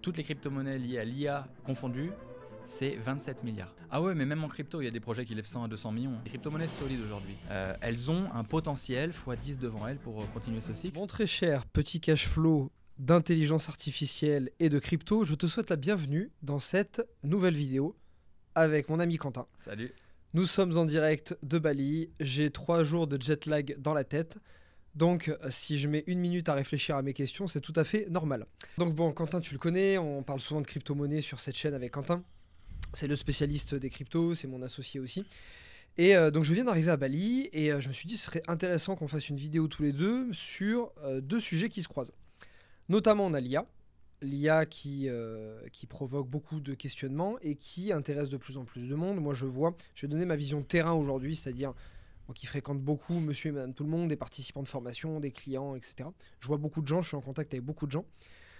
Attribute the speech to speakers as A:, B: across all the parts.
A: toutes les crypto-monnaies liées à l'IA confondues, c'est 27 milliards. Ah ouais, mais même en crypto, il y a des projets qui lèvent 100 à 200 millions. Les crypto-monnaies solides aujourd'hui, elles ont un potentiel x10 devant elles pour continuer ce cycle.
B: Mon très cher petit cash flow d'intelligence artificielle et de crypto, je te souhaite la bienvenue dans cette nouvelle vidéo avec mon ami Quentin.
A: Salut.
B: Nous sommes en direct de Bali, j'ai 3 jours de jet lag dans la tête. Donc, si je mets 1 minute à réfléchir à mes questions, c'est tout à fait normal. Donc bon, Quentin, tu le connais, on parle souvent de crypto-monnaie sur cette chaîne avec Quentin. C'est le spécialiste des cryptos, c'est mon associé aussi. Et donc je viens d'arriver à Bali et je me suis dit ce serait intéressant qu'on fasse une vidéo tous les deux sur 2 sujets qui se croisent. Notamment on a l'IA. L'IA qui provoque beaucoup de questionnements et qui intéresse de plus en plus de monde. Moi je vais donner ma vision de terrain aujourd'hui, c'est-à-dire moi qui fréquente beaucoup monsieur et madame tout le monde, des participants de formation, des clients, etc. Je vois beaucoup de gens, je suis en contact avec beaucoup de gens.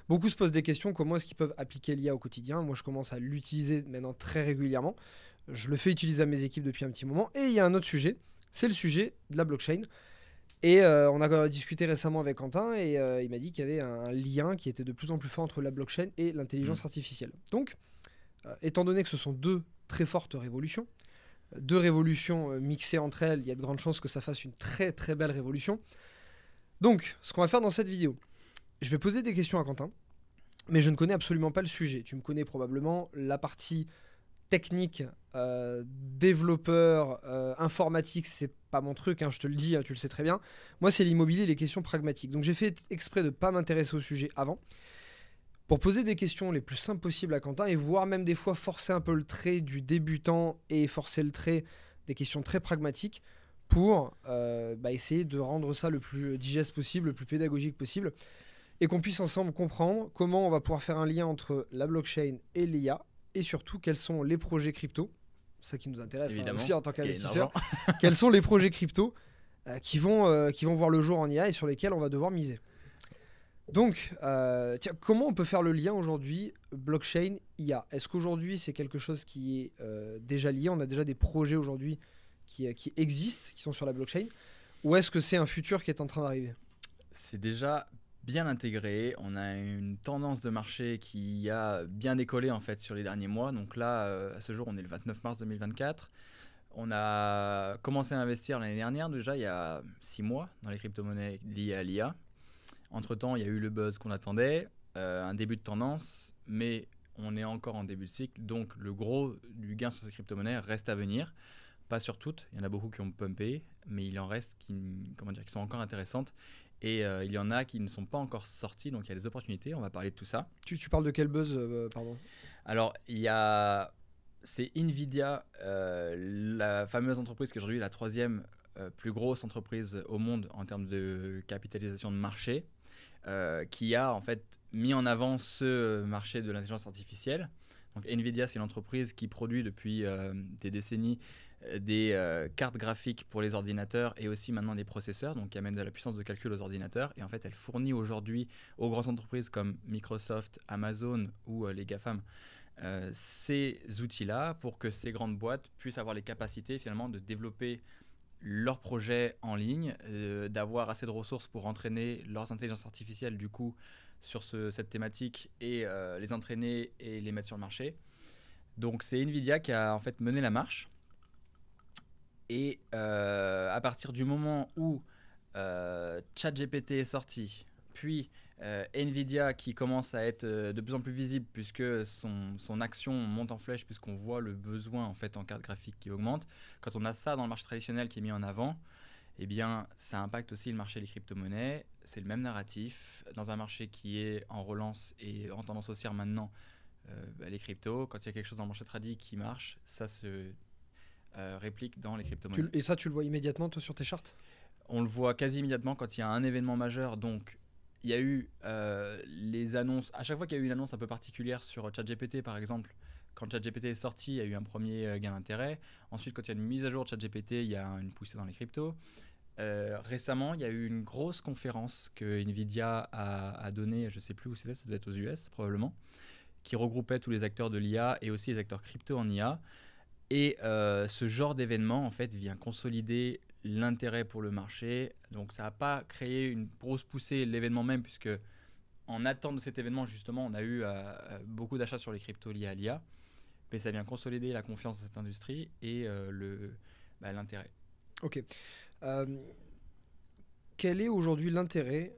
B: Beaucoup se posent des questions, comment est-ce qu'ils peuvent appliquer l'IA au quotidien. Moi, je commence à l'utiliser maintenant très régulièrement. Je le fais utiliser à mes équipes depuis un petit moment. Et il y a un autre sujet, c'est le sujet de la blockchain. Et on a discuté récemment avec Quentin et il m'a dit qu'il y avait un lien qui était de plus en plus fort entre la blockchain et l'intelligence artificielle. Donc, étant donné que ce sont 2 très fortes révolutions, 2 révolutions mixées entre elles, il y a de grandes chances que ça fasse une très très belle révolution. Donc, ce qu'on va faire dans cette vidéo, je vais poser des questions à Quentin, mais je ne connais absolument pas le sujet. Tu me connais probablement la partie technique, développeur, informatique, c'est pas mon truc, hein, je te le dis, hein, tu le sais très bien. Moi, c'est l'immobilier, les questions pragmatiques. Donc j'ai fait exprès de ne pas m'intéresser au sujet avant, pour poser des questions les plus simples possibles à Quentin, et voire même des fois forcer un peu le trait du débutant et forcer le trait des questions très pragmatiques, pour essayer de rendre ça le plus digeste possible, le plus pédagogique possible, et qu'on puisse ensemble comprendre comment on va pouvoir faire un lien entre la blockchain et l'IA, et surtout quels sont les projets crypto, ça qui nous intéresse aussi en tant qu'investisseur, quels sont les projets crypto qui vont voir le jour en IA et sur lesquels on va devoir miser. Donc, comment on peut faire le lien aujourd'hui blockchain-IA? Est-ce qu'aujourd'hui c'est quelque chose qui est déjà lié? On a déjà des projets aujourd'hui qui existent, qui sont sur la blockchain, ou est-ce que c'est un futur qui est en train d'arriver?
A: C'est déjà bien intégré, on a une tendance de marché qui a bien décollé en fait sur les derniers mois. Donc là, à ce jour, on est le 29 mars 2024. On a commencé à investir l'année dernière déjà, il y a 6 mois, dans les crypto-monnaies liées à l'IA. Entre-temps, il y a eu le buzz qu'on attendait, un début de tendance, mais on est encore en début de cycle. Donc le gros du gain sur ces crypto-monnaies reste à venir. Pas sur toutes, il y en a beaucoup qui ont pumpé, mais il en reste qui sont encore intéressantes. Et il y en a qui ne sont pas encore sortis, donc il y a des opportunités, on va parler de tout ça.
B: Tu parles de quel buzz, pardon?
A: Alors, c'est Nvidia, la fameuse entreprise qui est aujourd'hui la 3e plus grosse entreprise au monde en termes de capitalisation de marché, qui a en fait mis en avant ce marché de l'intelligence artificielle. Donc Nvidia, c'est l'entreprise qui produit depuis des décennies des cartes graphiques pour les ordinateurs et aussi maintenant des processeurs, donc qui amènent de la puissance de calcul aux ordinateurs. Et en fait, elle fournit aujourd'hui aux grandes entreprises comme Microsoft, Amazon ou les GAFAM ces outils-là pour que ces grandes boîtes puissent avoir les capacités finalement de développer leurs projets en ligne, d'avoir assez de ressources pour entraîner leurs intelligences artificielles du coup sur cette thématique et les entraîner et les mettre sur le marché. Donc c'est Nvidia qui a en fait mené la marche. Et à partir du moment où ChatGPT est sorti, puis Nvidia qui commence à être de plus en plus visible puisque son action monte en flèche, puisqu'on voit le besoin en fait en carte graphique qui augmente. Quand on a ça dans le marché traditionnel qui est mis en avant, eh bien ça impacte aussi le marché des crypto-monnaies. C'est le même narratif dans un marché qui est en relance et en tendance haussière maintenant. Les cryptos, quand il y a quelque chose dans le marché tradi qui marche, ça se réplique dans les crypto-monnaies.
B: Et ça, tu le vois immédiatement, toi, sur tes charts?
A: On le voit quasi immédiatement quand il y a un événement majeur. Donc, il y a eu les annonces. À chaque fois qu'il y a eu une annonce un peu particulière sur ChatGPT, par exemple, quand ChatGPT est sorti, il y a eu un premier gain d'intérêt. Ensuite, quand il y a une mise à jour de ChatGPT, il y a une poussée dans les cryptos. Récemment, il y a eu une grosse conférence que Nvidia a donnée, je ne sais plus où c'était, ça devait être aux US probablement, qui regroupait tous les acteurs de l'IA et aussi les acteurs crypto en IA. Et ce genre d'événement en fait vient consolider l'intérêt pour le marché. Donc ça n'a pas créé une grosse poussée l'événement même, puisque en attente de cet événement, justement, on a eu beaucoup d'achats sur les cryptos liés à l'IA. Mais ça vient consolider la confiance dans cette industrie et l'intérêt.
B: Ok. Euh, Quel est aujourd'hui l'intérêt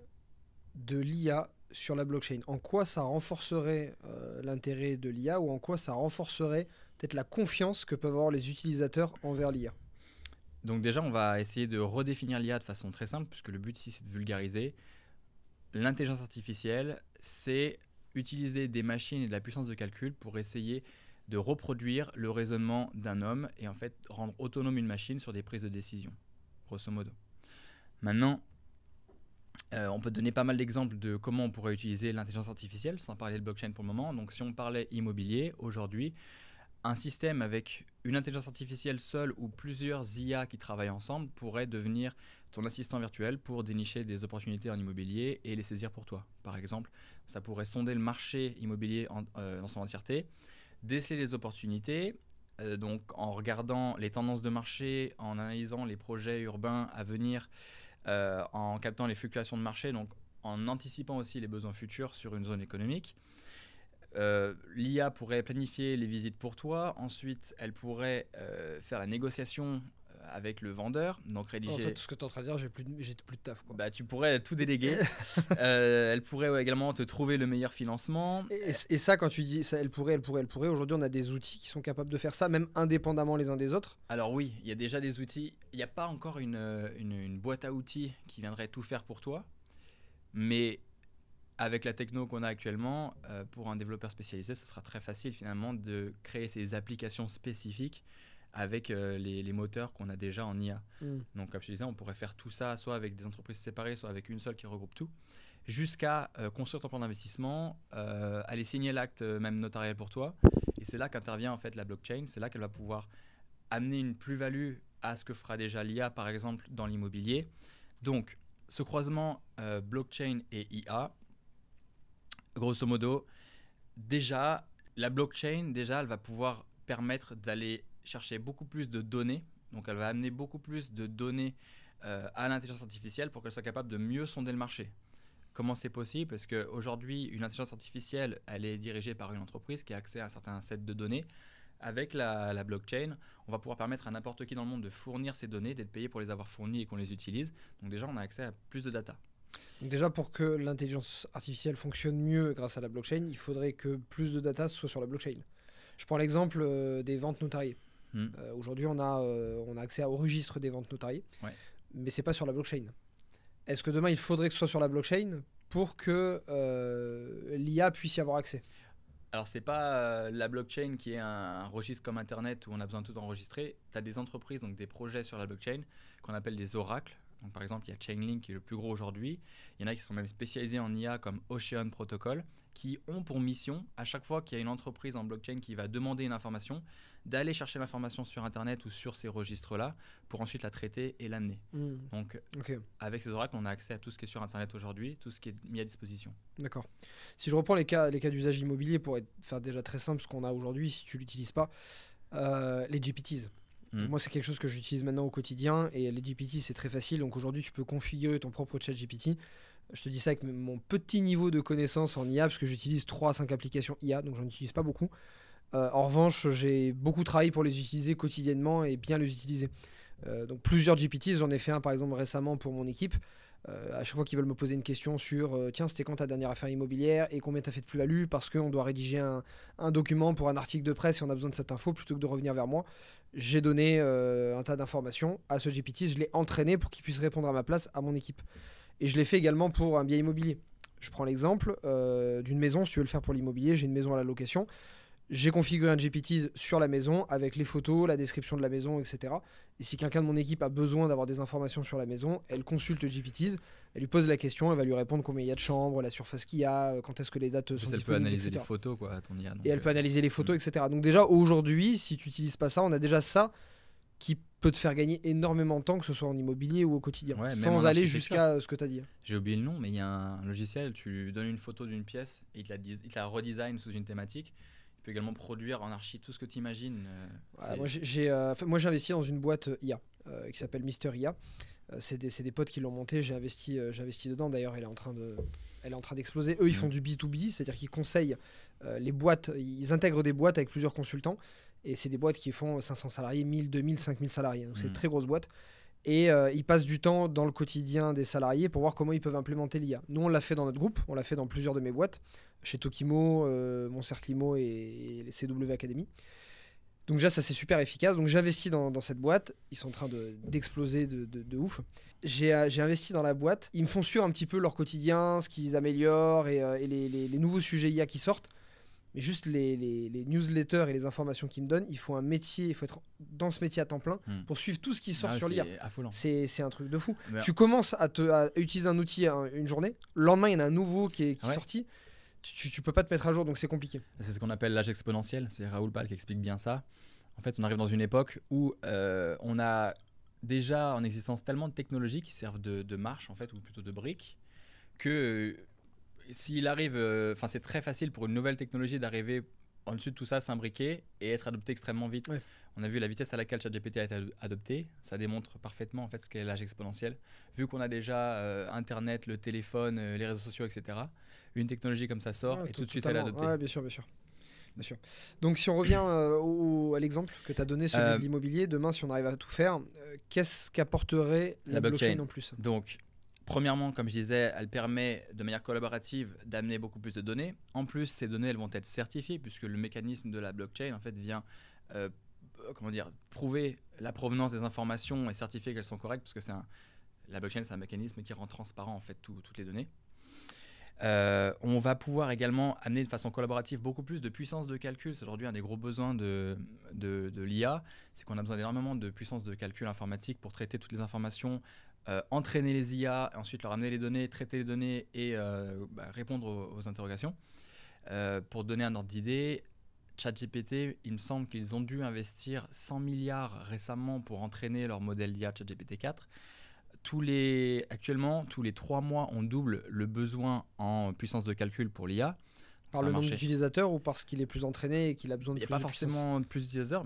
B: de l'IA sur la blockchain? En quoi ça renforcerait l'intérêt de l'IA ou en quoi ça renforcerait peut-être la confiance que peuvent avoir les utilisateurs envers l'IA?
A: Donc déjà, on va essayer de redéfinir l'IA de façon très simple, puisque le but ici, c'est de vulgariser. L'intelligence artificielle, c'est utiliser des machines et de la puissance de calcul pour essayer de reproduire le raisonnement d'un homme et en fait rendre autonome une machine sur des prises de décision, grosso modo. Maintenant, on peut donner pas mal d'exemples de comment on pourrait utiliser l'intelligence artificielle, sans parler de blockchain pour le moment. Donc si on parlait immobilier, aujourd'hui, un système avec une intelligence artificielle seule ou plusieurs IA qui travaillent ensemble pourrait devenir ton assistant virtuel pour dénicher des opportunités en immobilier et les saisir pour toi. Par exemple, ça pourrait sonder le marché immobilier dans son entièreté, déceler les opportunités, donc en regardant les tendances de marché, en analysant les projets urbains à venir, en captant les fluctuations de marché, donc en anticipant aussi les besoins futurs sur une zone économique. L'IA pourrait planifier les visites pour toi. Ensuite, elle pourrait faire la négociation avec le vendeur, donc rédiger.
B: En fait, tout ce que tu es en train de dire, j'ai plus de taf, quoi.
A: Bah, tu pourrais tout déléguer. Elle pourrait également te trouver le meilleur financement.
B: Et ça, quand tu dis ça, elle pourrait. Aujourd'hui, on a des outils qui sont capables de faire ça, même indépendamment les uns des autres.
A: Alors oui, il y a déjà des outils. Il n'y a pas encore une boîte à outils qui viendrait tout faire pour toi, mais avec la techno qu'on a actuellement, pour un développeur spécialisé, ce sera très facile finalement de créer ces applications spécifiques avec les moteurs qu'on a déjà en IA. Donc comme je disais, on pourrait faire tout ça soit avec des entreprises séparées, soit avec une seule qui regroupe tout, jusqu'à construire ton plan d'investissement, aller signer l'acte même notarial pour toi. Et c'est là qu'intervient en fait la blockchain, c'est là qu'elle va pouvoir amener une plus-value à ce que fera déjà l'IA par exemple dans l'immobilier. Donc ce croisement blockchain et IA, grosso modo, déjà, la blockchain, elle va pouvoir permettre d'aller chercher beaucoup plus de données. Donc, elle va amener beaucoup plus de données à l'intelligence artificielle pour qu'elle soit capable de mieux sonder le marché. Comment c'est possible? Parce qu'aujourd'hui, une intelligence artificielle, elle est dirigée par une entreprise qui a accès à un certain set de données. Avec la blockchain, on va pouvoir permettre à n'importe qui dans le monde de fournir ces données, d'être payé pour les avoir fournies et qu'on les utilise. Donc déjà, on a accès à plus de data.
B: Donc déjà, pour que l'intelligence artificielle fonctionne mieux grâce à la blockchain, il faudrait que plus de data soit sur la blockchain. Je prends l'exemple des ventes notariées. Aujourd'hui, on a accès au registre des ventes notariées, mais c'est pas sur la blockchain. Est-ce que demain, il faudrait que ce soit sur la blockchain pour que l'IA puisse y avoir accès?
A: Alors, c'est pas la blockchain qui est un registre comme Internet où on a besoin de tout enregistrer. Tu as des entreprises, donc des projets sur la blockchain qu'on appelle des oracles. Donc, par exemple, il y a Chainlink qui est le plus gros aujourd'hui. Il y en a qui sont même spécialisés en IA comme Ocean Protocol, qui ont pour mission, à chaque fois qu'il y a une entreprise en blockchain qui va demander une information, d'aller chercher l'information sur Internet ou sur ces registres-là pour ensuite la traiter et l'amener. Donc, avec ces oracles, on a accès à tout ce qui est sur Internet aujourd'hui, tout ce qui est mis à disposition.
B: D'accord. Si je reprends les cas d'usage immobilier pour faire déjà très simple ce qu'on a aujourd'hui, si tu ne l'utilises pas, les GPTs. Moi, c'est quelque chose que j'utilise maintenant au quotidien et les GPT, c'est très facile. Donc aujourd'hui, tu peux configurer ton propre chat GPT. Je te dis ça avec mon petit niveau de connaissance en IA parce que j'utilise 3 à 5 applications IA, donc j'en utilise pas beaucoup. En revanche, j'ai beaucoup travaillé pour les utiliser quotidiennement et bien les utiliser. Donc plusieurs GPTs, j'en ai fait un par exemple récemment pour mon équipe. À chaque fois qu'ils veulent me poser une question sur tiens, c'était quand ta dernière affaire immobilière et combien tu as fait de plus-value parce qu'on doit rédiger un document pour un article de presse et on a besoin de cette info plutôt que de revenir vers moi, j'ai donné un tas d'informations à ce GPT, je l'ai entraîné pour qu'il puisse répondre à ma place à mon équipe. Et je l'ai fait également pour un bien immobilier. Je prends l'exemple d'une maison, si tu veux le faire pour l'immobilier, j'ai une maison à la location. J'ai configuré un GPT sur la maison avec les photos, la description de la maison, etc. Et si quelqu'un de mon équipe a besoin d'avoir des informations sur la maison, elle consulte le GPT, elle lui pose la question, elle va lui répondre combien il y a de chambres, la surface qu'il y a, quand est-ce que les dates sont disponibles,
A: elle peut analyser
B: etc.
A: les photos, quoi, ton IA.
B: Et elle peut analyser les photos, etc. Donc déjà, aujourd'hui, si tu n'utilises pas ça, on a déjà ça qui peut te faire gagner énormément de temps, que ce soit en immobilier ou au quotidien, sans aller jusqu'à ce que tu as dit.
A: J'ai oublié le nom, mais il y a un logiciel, tu donnes une photo d'une pièce et il te la redesign sous une thématique. Il peut également produire en archi tout ce que tu imagines.
B: Moi, j'ai investi dans une boîte IA qui s'appelle Mister IA. C'est des potes qui l'ont monté, j'ai investi dedans. D'ailleurs, elle est en train d'exploser. Eux, ils font du B2B, c'est-à-dire qu'ils conseillent les boîtes, ils intègrent des boîtes avec plusieurs consultants. Et c'est des boîtes qui font 500 salariés, 1000, 2000, 5000 salariés. Donc, c'est de très grosses boîtes. Et ils passent du temps dans le quotidien des salariés pour voir comment ils peuvent implémenter l'IA. Nous, on l'a fait dans notre groupe, on l'a fait dans plusieurs de mes boîtes, chez Tokimo, Mon Cercle Imo et les CW Academy. Donc déjà, ça c'est super efficace. Donc j'ai investi dans cette boîte. Ils sont en train d'exploser de ouf. J'ai investi dans la boîte. Ils me font suivre un petit peu leur quotidien, ce qu'ils améliorent et les nouveaux sujets IA qui sortent. Mais juste les newsletters et les informations qu'ils me donnent, il faut un métier, il faut être dans ce métier à temps plein pour suivre tout ce qui sort sur l'IA. C'est un truc de fou. Mais tu commences à utiliser un outil une journée, le lendemain il y en a un nouveau qui est sorti. Tu peux pas te mettre à jour, donc c'est compliqué.
A: C'est ce qu'on appelle l'âge exponentiel. C'est Raoul Pal qui explique bien ça. En fait, on arrive dans une époque où on a déjà en existence tellement de technologies qui servent de marche, en fait, ou plutôt de briques, que s'il arrive, c'est très facile pour une nouvelle technologie d'arriver en dessus de tout ça, s'imbriquer et être adopté extrêmement vite. Ouais. On a vu la vitesse à laquelle ChatGPT a été adopté. Ça démontre parfaitement en fait ce qu'est l'âge exponentiel. Vu qu'on a déjà Internet, le téléphone, les réseaux sociaux, etc. Une technologie comme ça sort et tout de suite elle est adoptée.
B: Ouais, bien sûr. Donc si on revient à l'exemple que tu as donné sur l'immobilier, demain si on arrive à tout faire, qu'est-ce qu'apporterait la blockchain en plus?
A: Donc premièrement, comme je disais, elle permet de manière collaborative d'amener beaucoup plus de données. En plus, ces données elles vont être certifiées puisque le mécanisme de la blockchain en fait vient prouver la provenance des informations et certifier qu'elles sont correctes parce que la blockchain c'est un mécanisme qui rend transparent en fait toutes les données. On va pouvoir également amener de façon collaborative beaucoup plus de puissance de calcul. C'est aujourd'hui un des gros besoins de l'IA, c'est qu'on a besoin d'énormément de puissance de calcul informatique pour traiter toutes les informations, entraîner les IA, ensuite leur amener les données, traiter les données et répondre aux interrogations. Pour donner un ordre d'idée, ChatGPT, il me semble qu'ils ont dû investir 100 milliards récemment pour entraîner leur modèle d'IA ChatGPT 4. Actuellement, tous les 3 mois, on double le besoin en puissance de calcul pour l'IA.
B: Par le nombre d'utilisateurs ou parce qu'il est plus entraîné et qu'il a besoin de plus de puissance?
A: Il n'y a pas forcément plus d'utilisateurs,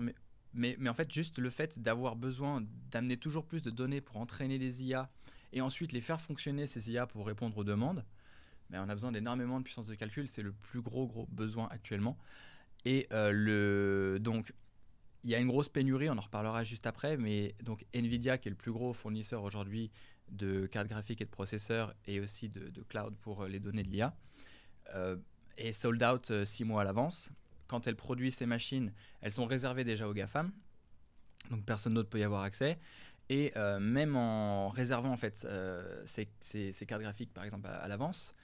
A: mais en fait, juste le fait d'avoir besoin d'amener toujours plus de données pour entraîner les IA et ensuite les faire fonctionner, ces IA, pour répondre aux demandes, on a besoin d'énormément de puissance de calcul. C'est le plus gros besoin actuellement. Et donc, il y a une grosse pénurie, on en reparlera juste après, mais donc Nvidia, qui est le plus gros fournisseur aujourd'hui de cartes graphiques et de processeurs et aussi de cloud pour les données de l'IA, est sold out 6 mois à l'avance. Quand elle produit ces machines, elles sont réservées déjà aux GAFAM, donc personne d'autre peut y avoir accès. Et même en réservant en fait, ces cartes graphiques par exemple à l'avance,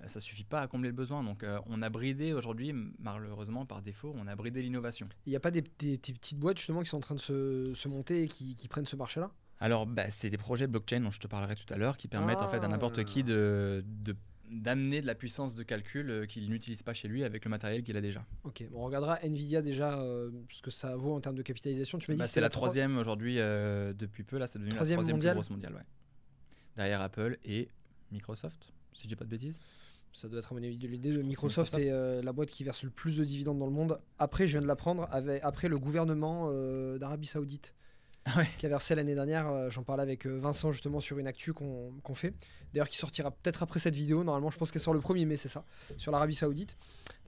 A: ça suffit pas à combler le besoin. Donc on a bridé aujourd'hui, malheureusement par défaut, on a bridé l'innovation.
B: Il n'y a pas des petites boîtes justement qui sont en train de se monter et qui prennent ce marché-là?
A: Alors c'est des projets blockchain dont je te parlerai tout à l'heure qui permettent en fait à n'importe qui d'amener de la puissance de calcul qu'il n'utilise pas chez lui avec le matériel qu'il a déjà.
B: Ok, on regardera Nvidia déjà ce que ça vaut en termes de capitalisation. Tu m'as dit
A: c'est la troisième aujourd'hui depuis peu, là c'est devenu la troisième plus grosse mondiale. Ouais. Derrière Apple et Microsoft, si je dis pas de bêtises.
B: Ça doit être à mon avis de l'idée. Microsoft est la boîte qui verse le plus de dividendes dans le monde. Après, je viens de l'apprendre, après le gouvernement d'Arabie Saoudite qui a versé l'année dernière. J'en parlais avec Vincent justement sur une actu qu'on fait. D'ailleurs, qui sortira peut-être après cette vidéo. Normalement, je pense qu'elle sort le 1er mai, c'est ça, sur l'Arabie Saoudite.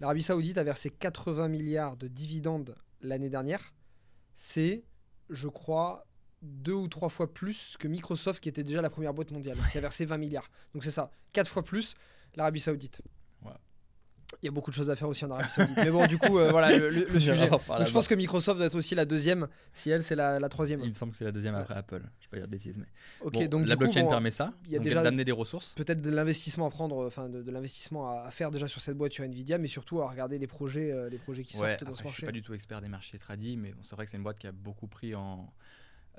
B: L'Arabie Saoudite a versé 80 milliards de dividendes l'année dernière. C'est, je crois, 2 ou 3 fois plus que Microsoft, qui était déjà la première boîte mondiale, qui a versé 20 milliards. Donc c'est ça, 4 fois plus l'Arabie Saoudite. Ouais. Il y a beaucoup de choses à faire aussi en Arabie Saoudite. Mais bon, du coup, voilà le sujet. Donc, je pense que Microsoft doit être aussi la deuxième, si elle, c'est la troisième.
A: Il me semble que c'est la deuxième après Apple. Je ne vais pas dire de bêtises. Mais
B: okay,
A: donc, la blockchain permet ça,
B: il y a déjà
A: d'amener des ressources.
B: Peut-être de l'investissement à prendre, enfin de l'investissement à faire déjà sur cette boîte sur Nvidia, mais surtout à regarder les projets qui sortent dans ce marché. Je ne suis pas
A: du tout expert des marchés tradis, mais c'est vrai que c'est une boîte qui a beaucoup pris en...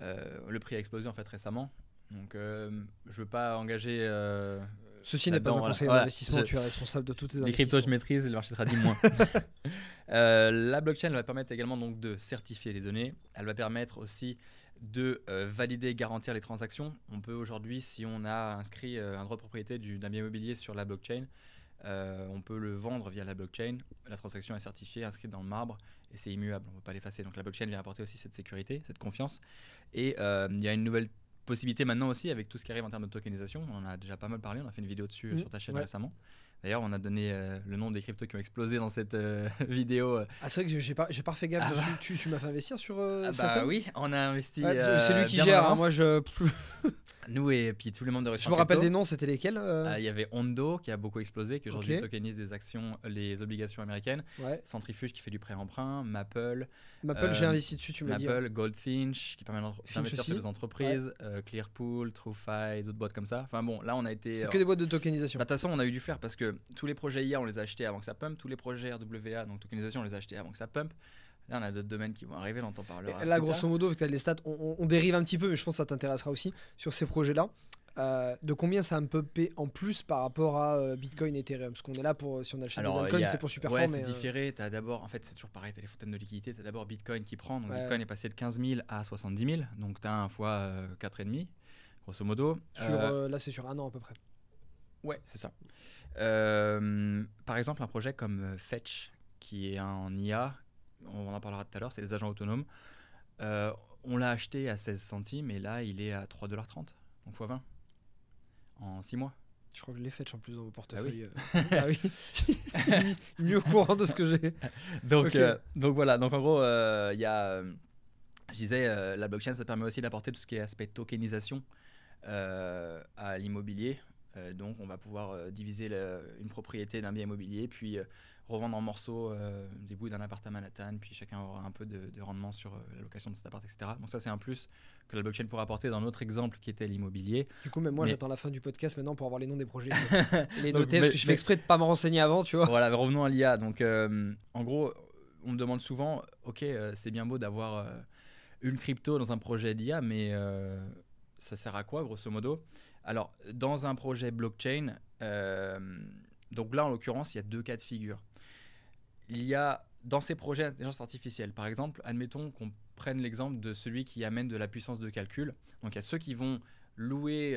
A: le prix a explosé en fait récemment. Donc, je ne veux pas engager...
B: Ceci n'est pas un conseil d'investissement, tu es responsable de toutes tes investissements.
A: Les cryptos, je maîtrise, le marché trading moins. La blockchain va permettre également donc, de certifier les données. Elle va permettre aussi de valider et garantir les transactions. On peut aujourd'hui, si on a inscrit un droit de propriété d'un bien immobilier sur la blockchain, on peut le vendre via la blockchain. La transaction est certifiée, inscrite dans le marbre et c'est immuable, on ne peut pas l'effacer. Donc la blockchain vient apporter aussi cette sécurité, cette confiance. Et il y a une nouvelle possibilité maintenant aussi avec tout ce qui arrive en termes de tokenisation. On en a déjà pas mal parlé, on a fait une vidéo dessus sur ta chaîne récemment. D'ailleurs, on a donné le nom des cryptos qui ont explosé dans cette vidéo.
B: Ah, c'est vrai que j'ai pas fait gaffe dessus. Tu m'as fait investir sur
A: bah oui, on a investi.
B: C'est lui qui
A: bien
B: gère,
A: en
B: hein,
A: avance.
B: moi je.
A: Nous et puis tous les membres de
B: Je me rappelle des noms, c'était lesquels
A: Il y avait Ondo qui a beaucoup explosé, qui aujourd'hui
B: Ok.
A: tokenise des actions, les obligations américaines.
B: Ouais.
A: Centrifuge qui fait du prêt-emprunt. Maple.
B: Maple, j'ai investi dessus, tu m'as dit.
A: Maple, Goldfinch qui permet d'investir
B: aussi.
A: sur des entreprises. Clearpool, TrueFi, d'autres boîtes comme ça. Enfin bon, là on a été.
B: C'est que des boîtes de tokenisation.
A: De toute façon, on a eu du flair parce que tous les projets IA, on les a achetés avant que ça pump. Tous les projets RWA, donc tokenisation, on les a achetés avant que ça pump. Là, on a d'autres domaines qui vont arriver, on en parlera.
B: Là, grosso modo, avec les stats, on dérive un petit peu, mais je pense que ça t'intéressera aussi sur ces projets-là. De combien ça a un peu payé en plus par rapport à Bitcoin et Ethereum? Parce qu'on est là pour, si on achète des altcoins, c'est pour super
A: ouais,
B: fort.
A: c'est différé. T'as d'abord, en fait, c'est toujours pareil, t'as les fontaines de liquidité. T'as d'abord Bitcoin qui prend. Donc Bitcoin est passé de 15 000 à 70 000. Donc t'as un fois 4,5, grosso modo.
B: Là, c'est sur un an à peu près.
A: Ouais, c'est ça. Par exemple, un projet comme Fetch, qui est en IA, on en parlera tout à l'heure, c'est les agents autonomes. On l'a acheté à 16 centimes et là, il est à 3,30$, donc x 20 en 6 mois.
B: Je crois que je l'ai fait en plus dans vos portefeuilles. Ah oui. Mieux au courant de ce que j'ai.
A: Donc voilà, donc en gros, il y a, je disais, la blockchain, ça permet aussi d'apporter tout ce qui est aspect tokenisation à l'immobilier. Donc on va pouvoir diviser une propriété d'un bien immobilier, puis revendre en morceaux des bouts d'un appart à Manhattan, puis chacun aura un peu de rendement sur la location de cet appart, etc. Donc ça c'est un plus que la blockchain pourrait apporter dans notre exemple qui était l'immobilier.
B: Du coup même moi j'attends la fin du podcast maintenant pour avoir les noms des projets. Les
A: Donc,
B: noter parce que je fais exprès de pas me renseigner avant, tu vois.
A: Voilà, revenons à l'IA. Donc en gros, on me demande souvent, ok, c'est bien beau d'avoir une crypto dans un projet d'IA, mais ça sert à quoi grosso modo? Alors, dans un projet blockchain, donc là en l'occurrence, il y a deux cas de figure. Il y a dans ces projets d'intelligence artificielle, par exemple, admettons qu'on prenne l'exemple de celui qui amène de la puissance de calcul. Donc il y a ceux qui vont louer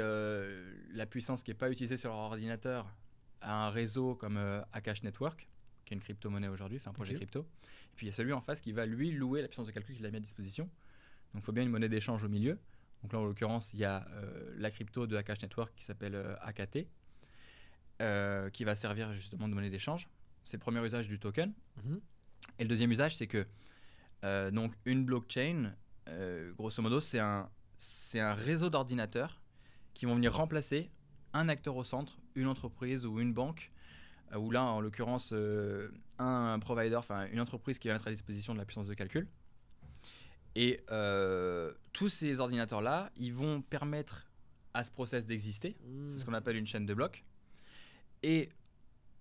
A: la puissance qui n'est pas utilisée sur leur ordinateur à un réseau comme Akash Network, qui est une crypto-monnaie aujourd'hui, enfin un projet crypto. Et puis il y a celui en face qui va lui louer la puissance de calcul qu'il a mis à disposition. Donc il faut bien une monnaie d'échange au milieu. Donc là, en l'occurrence, il y a la crypto de Akash Network qui s'appelle AKT, qui va servir justement de monnaie d'échange. C'est le premier usage du token. Et le deuxième usage, c'est que donc une blockchain, grosso modo, c'est un réseau d'ordinateurs qui vont venir remplacer un acteur au centre, une entreprise ou une banque, ou là, en l'occurrence, un provider, enfin une entreprise qui va mettre à disposition de la puissance de calcul. Et tous ces ordinateurs-là, ils vont permettre à ce process d'exister. C'est ce qu'on appelle une chaîne de blocs. Et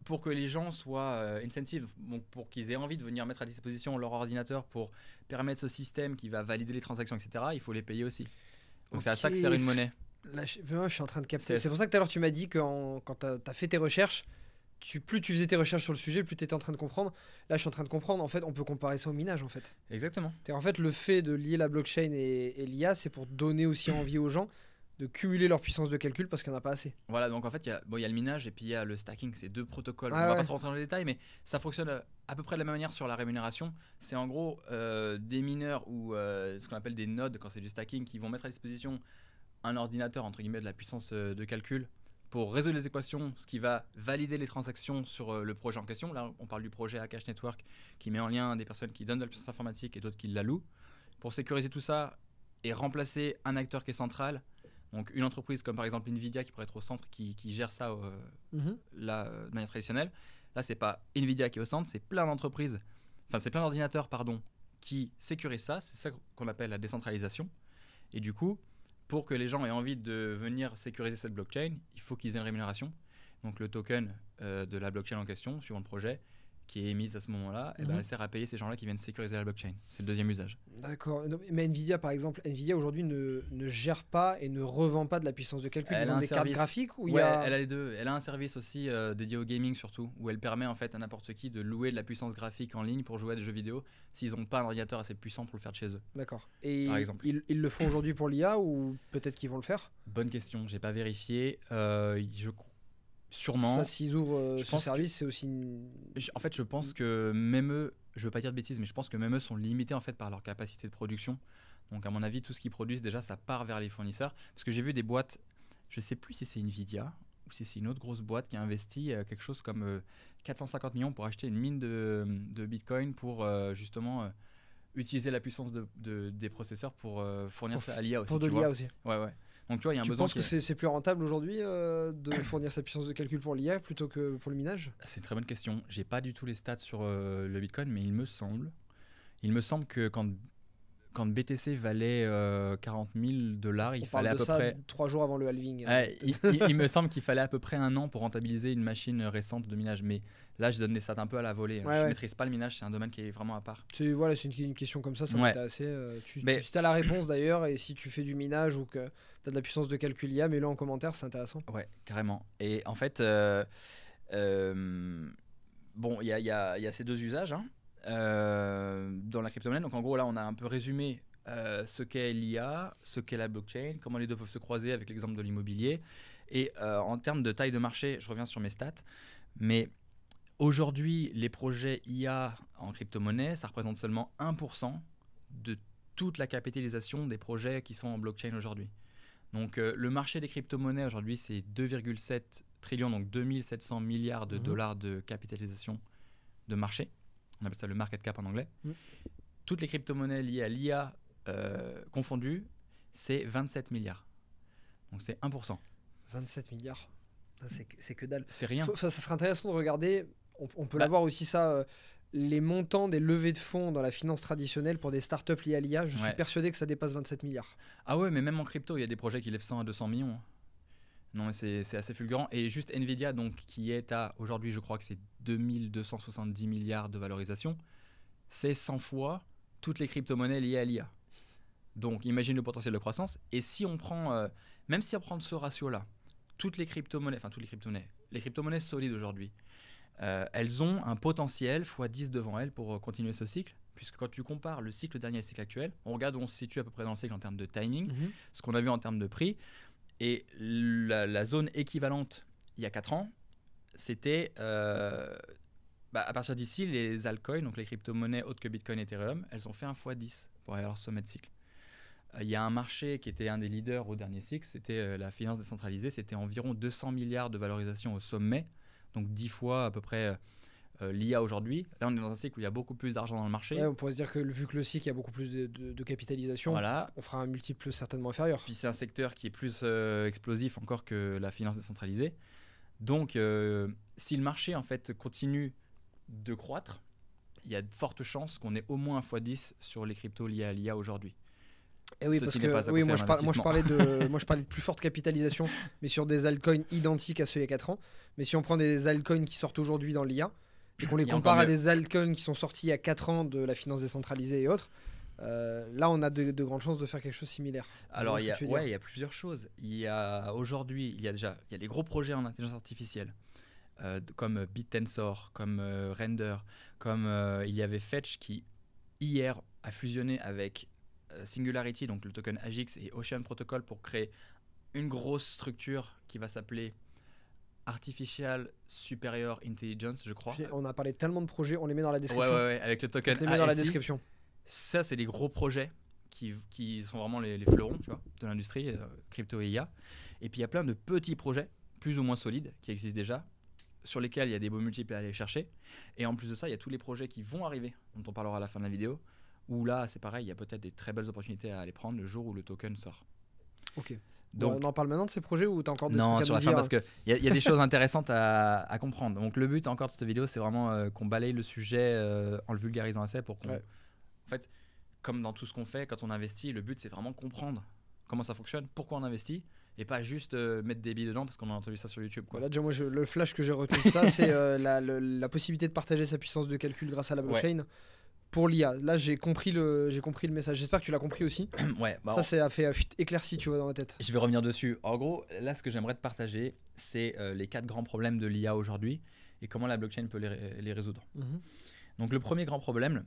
A: pour que les gens soient incentive, donc pour qu'ils aient envie de venir mettre à disposition leur ordinateur pour permettre ce système qui va valider les transactions, etc., il faut les payer aussi. Donc c'est à ça que sert une monnaie.
B: Là, je suis en train de capter. C'est pour ça que tout à l'heure tu m'as dit que quand tu as fait tes recherches, plus tu faisais tes recherches sur le sujet, plus tu étais en train de comprendre. Là, je suis en train de comprendre. En fait, on peut comparer ça au minage, en fait.
A: Exactement.
B: En fait, le fait de lier la blockchain et l'IA, c'est pour donner aussi envie aux gens de cumuler leur puissance de calcul parce qu'il n'y en a pas assez.
A: Voilà, donc en fait, il y a le minage et puis il y a le stacking. C'est deux protocoles. On va pas trop rentrer dans les détails, mais ça fonctionne à peu près de la même manière sur la rémunération. C'est en gros des mineurs ou ce qu'on appelle des nodes quand c'est du stacking qui vont mettre à disposition un ordinateur, entre guillemets, de la puissance de calcul pour résoudre les équations, ce qui va valider les transactions sur le projet en question. Là, on parle du projet Akash Network qui met en lien des personnes qui donnent de la puissance informatique et d'autres qui la louent. Pour sécuriser tout ça et remplacer un acteur qui est central, donc une entreprise comme par exemple Nvidia qui pourrait être au centre, qui gère ça là, de manière traditionnelle. Là, c'est pas Nvidia qui est au centre, c'est plein d'entreprises, enfin c'est plein d'ordinateurs, pardon, qui sécurisent ça. C'est ça qu'on appelle la décentralisation. Et du coup, pour que les gens aient envie de venir sécuriser cette blockchain, il faut qu'ils aient une rémunération. Donc le token de la blockchain en question, suivant le projet, qui est émise à ce moment-là, elle sert à payer ces gens-là qui viennent sécuriser la blockchain. C'est le deuxième usage.
B: D'accord. Mais Nvidia, par exemple, Nvidia aujourd'hui ne gère pas et ne revend pas de la puissance de calcul. Ils vendent des cartes graphiques ou
A: elle a les deux. Elle a un service aussi dédié au gaming surtout, où elle permet en fait à n'importe qui de louer de la puissance graphique en ligne pour jouer à des jeux vidéo s'ils n'ont pas un ordinateur assez puissant pour le faire de chez eux.
B: D'accord. Et
A: par exemple.
B: Ils le font aujourd'hui pour l'IA ou peut-être qu'ils vont le faire?
A: Bonne question, j'ai pas vérifié. Sûrement.
B: Ça, s'ils ouvrent
A: Je
B: ce
A: pense que-
B: service, c'est aussi
A: En fait, je pense que même eux, je veux pas dire de bêtises, mais je pense que même eux sont limités en fait par leur capacité de production. Donc à mon avis, tout ce qu'ils produisent déjà, ça part vers les fournisseurs. Parce que j'ai vu des boîtes, je sais plus si c'est Nvidia ou si c'est une autre grosse boîte qui a investi quelque chose comme 450 millions pour acheter une mine de Bitcoin pour justement utiliser la puissance des processeurs pour fournir
B: Pour
A: ça à l'IA aussi.
B: pour de
A: tu
B: l'IA
A: vois.
B: aussi.
A: Ouais, ouais. Donc tu vois, il y a un
B: Tu
A: besoin
B: penses que c'est plus rentable aujourd'hui de fournir sa puissance de calcul pour l'IA plutôt que pour le minage?
A: C'est une très bonne question. J'ai pas du tout les stats sur le Bitcoin, mais il me semble que quand BTC valait 40 000 $, il
B: On parle
A: fallait à
B: de
A: peu
B: ça
A: près.
B: 3 jours avant le halving.
A: Ouais, il me semble qu'il fallait à peu près un an pour rentabiliser une machine récente de minage. Mais là, je donne des stats un peu à la volée.
B: Ouais,
A: Je
B: ouais.
A: maîtrise pas le minage, c'est un domaine qui est vraiment à part.
B: Voilà, c'est une question comme ça
A: Ouais.
B: m'intéressait.
A: Mais-
B: Si t'as la réponse d'ailleurs, et si tu fais du minage ou que t'as de la puissance de calcul IA, mets-le en commentaire, c'est intéressant.
A: Ouais, carrément. Et en fait, bon, il y a ces deux usages hein, dans la crypto-monnaie. Donc en gros, là, on a un peu résumé ce qu'est l'IA, ce qu'est la blockchain, comment les deux peuvent se croiser avec l'exemple de l'immobilier. Et en termes de taille de marché, je reviens sur mes stats, mais aujourd'hui, les projets IA en crypto-monnaie, ça représente seulement 1% de toute la capitalisation des projets qui sont en blockchain aujourd'hui. Donc le marché des crypto-monnaies aujourd'hui, c'est 2,7 trillions, donc 2700 milliards de dollars de capitalisation de marché. On appelle ça le market cap en anglais. Toutes les crypto-monnaies liées à l'IA confondues, c'est 27 milliards. Donc c'est 1%.
B: 27 milliards. C'est que dalle.
A: C'est rien.
B: Ça serait intéressant de regarder, on peut
A: Bah-
B: l'avoir aussi ça, les montants des levées de fonds dans la finance traditionnelle pour des startups liées à l'IA, je suis
A: Ouais.
B: persuadé que ça dépasse 27 milliards.
A: Ah ouais, mais même en crypto, il y a des projets qui lèvent 100 à 200 millions. Non, mais c'est assez fulgurant. Et juste Nvidia, donc, qui est à, aujourd'hui, je crois que c'est 2270 milliards de valorisation, c'est 100 fois toutes les crypto-monnaies liées à l'IA. Donc, imagine le potentiel de croissance. Et si on prend, même si on prend ce ratio-là, toutes les crypto-monnaies, les crypto-monnaies solides aujourd'hui, elles ont un potentiel x10 devant elles pour continuer ce cycle. Puisque quand tu compares le cycle dernier et le cycle actuel, on regarde où on se situe à peu près dans le cycle en termes de timing, ce qu'on a vu en termes de prix. Et la zone équivalente il y a 4 ans, c'était à partir d'ici, les altcoins, donc les crypto-monnaies autres que Bitcoin et Ethereum, elles ont fait un x10 pour aller à leur sommet de cycle. Il y a un marché qui était un des leaders au dernier cycle, c'était la finance décentralisée, c'était environ 200 milliards de valorisation au sommet, donc 10 fois à peu près l'IA aujourd'hui. Là, on est dans un cycle où il y a beaucoup plus d'argent dans le marché.
B: Ouais, on pourrait se dire que vu que le cycle, il y a beaucoup plus de capitalisation,
A: Voilà.
B: on fera un multiple certainement inférieur.
A: Puis c'est un secteur qui est plus explosif encore que la finance décentralisée. Donc, si le marché en fait continue de croître, il y a de fortes chances qu'on ait au moins un x10 sur les cryptos liés à l'IA aujourd'hui.
B: Et oui,
A: Ceci
B: parce
A: n'est pas
B: que
A: à
B: oui,
A: conseiller
B: moi je
A: en
B: parlais de plus forte capitalisation, mais sur des altcoins identiques à ceux il y a 4 ans. Mais si on prend des altcoins qui sortent aujourd'hui dans l'IA et qu'on les
A: Il y a
B: compare
A: encore
B: à
A: mieux.
B: des altcoins qui sont sortis il y a 4 ans de la finance décentralisée et autres, là on a de grandes chances de faire quelque chose de similaire.
A: Alors,
B: Je
A: il
B: vois
A: y,
B: ce que tu veux dire.
A: il y a plusieurs choses. Aujourd'hui, il y a des gros projets en intelligence artificielle, comme BitTensor, comme Render, comme il y avait Fetch qui, hier, a fusionné avec Singularity, donc le token AGIX et Ocean Protocol pour créer une grosse structure qui va s'appeler Artificial Superior Intelligence, je crois.
B: On a parlé tellement de projets, on les met dans la
A: Ouais,
B: description.
A: ouais, avec le
B: On
A: token
B: te les met dans la
A: ASI.
B: description.
A: Ça, c'est des gros projets qui sont vraiment les fleurons, tu vois, de l'industrie, crypto et IA. Et puis, il y a plein de petits projets, plus ou moins solides, qui existent déjà, sur lesquels il y a des beaux multiples à aller chercher. Et en plus de ça, il y a tous les projets qui vont arriver, dont on parlera à la fin de la vidéo, où là, c'est pareil, il y a peut-être des très belles opportunités à aller prendre le jour où le token sort.
B: Ok.
A: Donc,
B: On en parle maintenant de ces projets ou t'as encore des
A: non,
B: trucs à
A: sur
B: nous
A: la fin,
B: dire?
A: parce qu'il y a des choses intéressantes à comprendre. Donc, le but encore de cette vidéo, c'est vraiment qu'on balaye le sujet en le vulgarisant assez pour qu'on.
B: Ouais.
A: En fait, comme dans tout ce qu'on fait, quand on investit, le but, c'est vraiment comprendre comment ça fonctionne, pourquoi on investit, et pas juste mettre des billes dedans parce qu'on a entendu ça sur YouTube. Quoi.
B: Voilà, déjà, moi, le flash que j'ai retenu de ça, c'est la possibilité de partager sa puissance de calcul grâce à la blockchain pour l'IA. Là, j'ai compris le message. J'espère que tu l'as compris aussi.
A: Ouais, bah,
B: Ça a fait éclairci, tu vois, dans ma tête.
A: je vais revenir dessus. En gros, là, ce que j'aimerais te partager, c'est les 4 grands problèmes de l'IA aujourd'hui et comment la blockchain peut les résoudre.
B: Mhm.
A: Donc, le premier grand problème,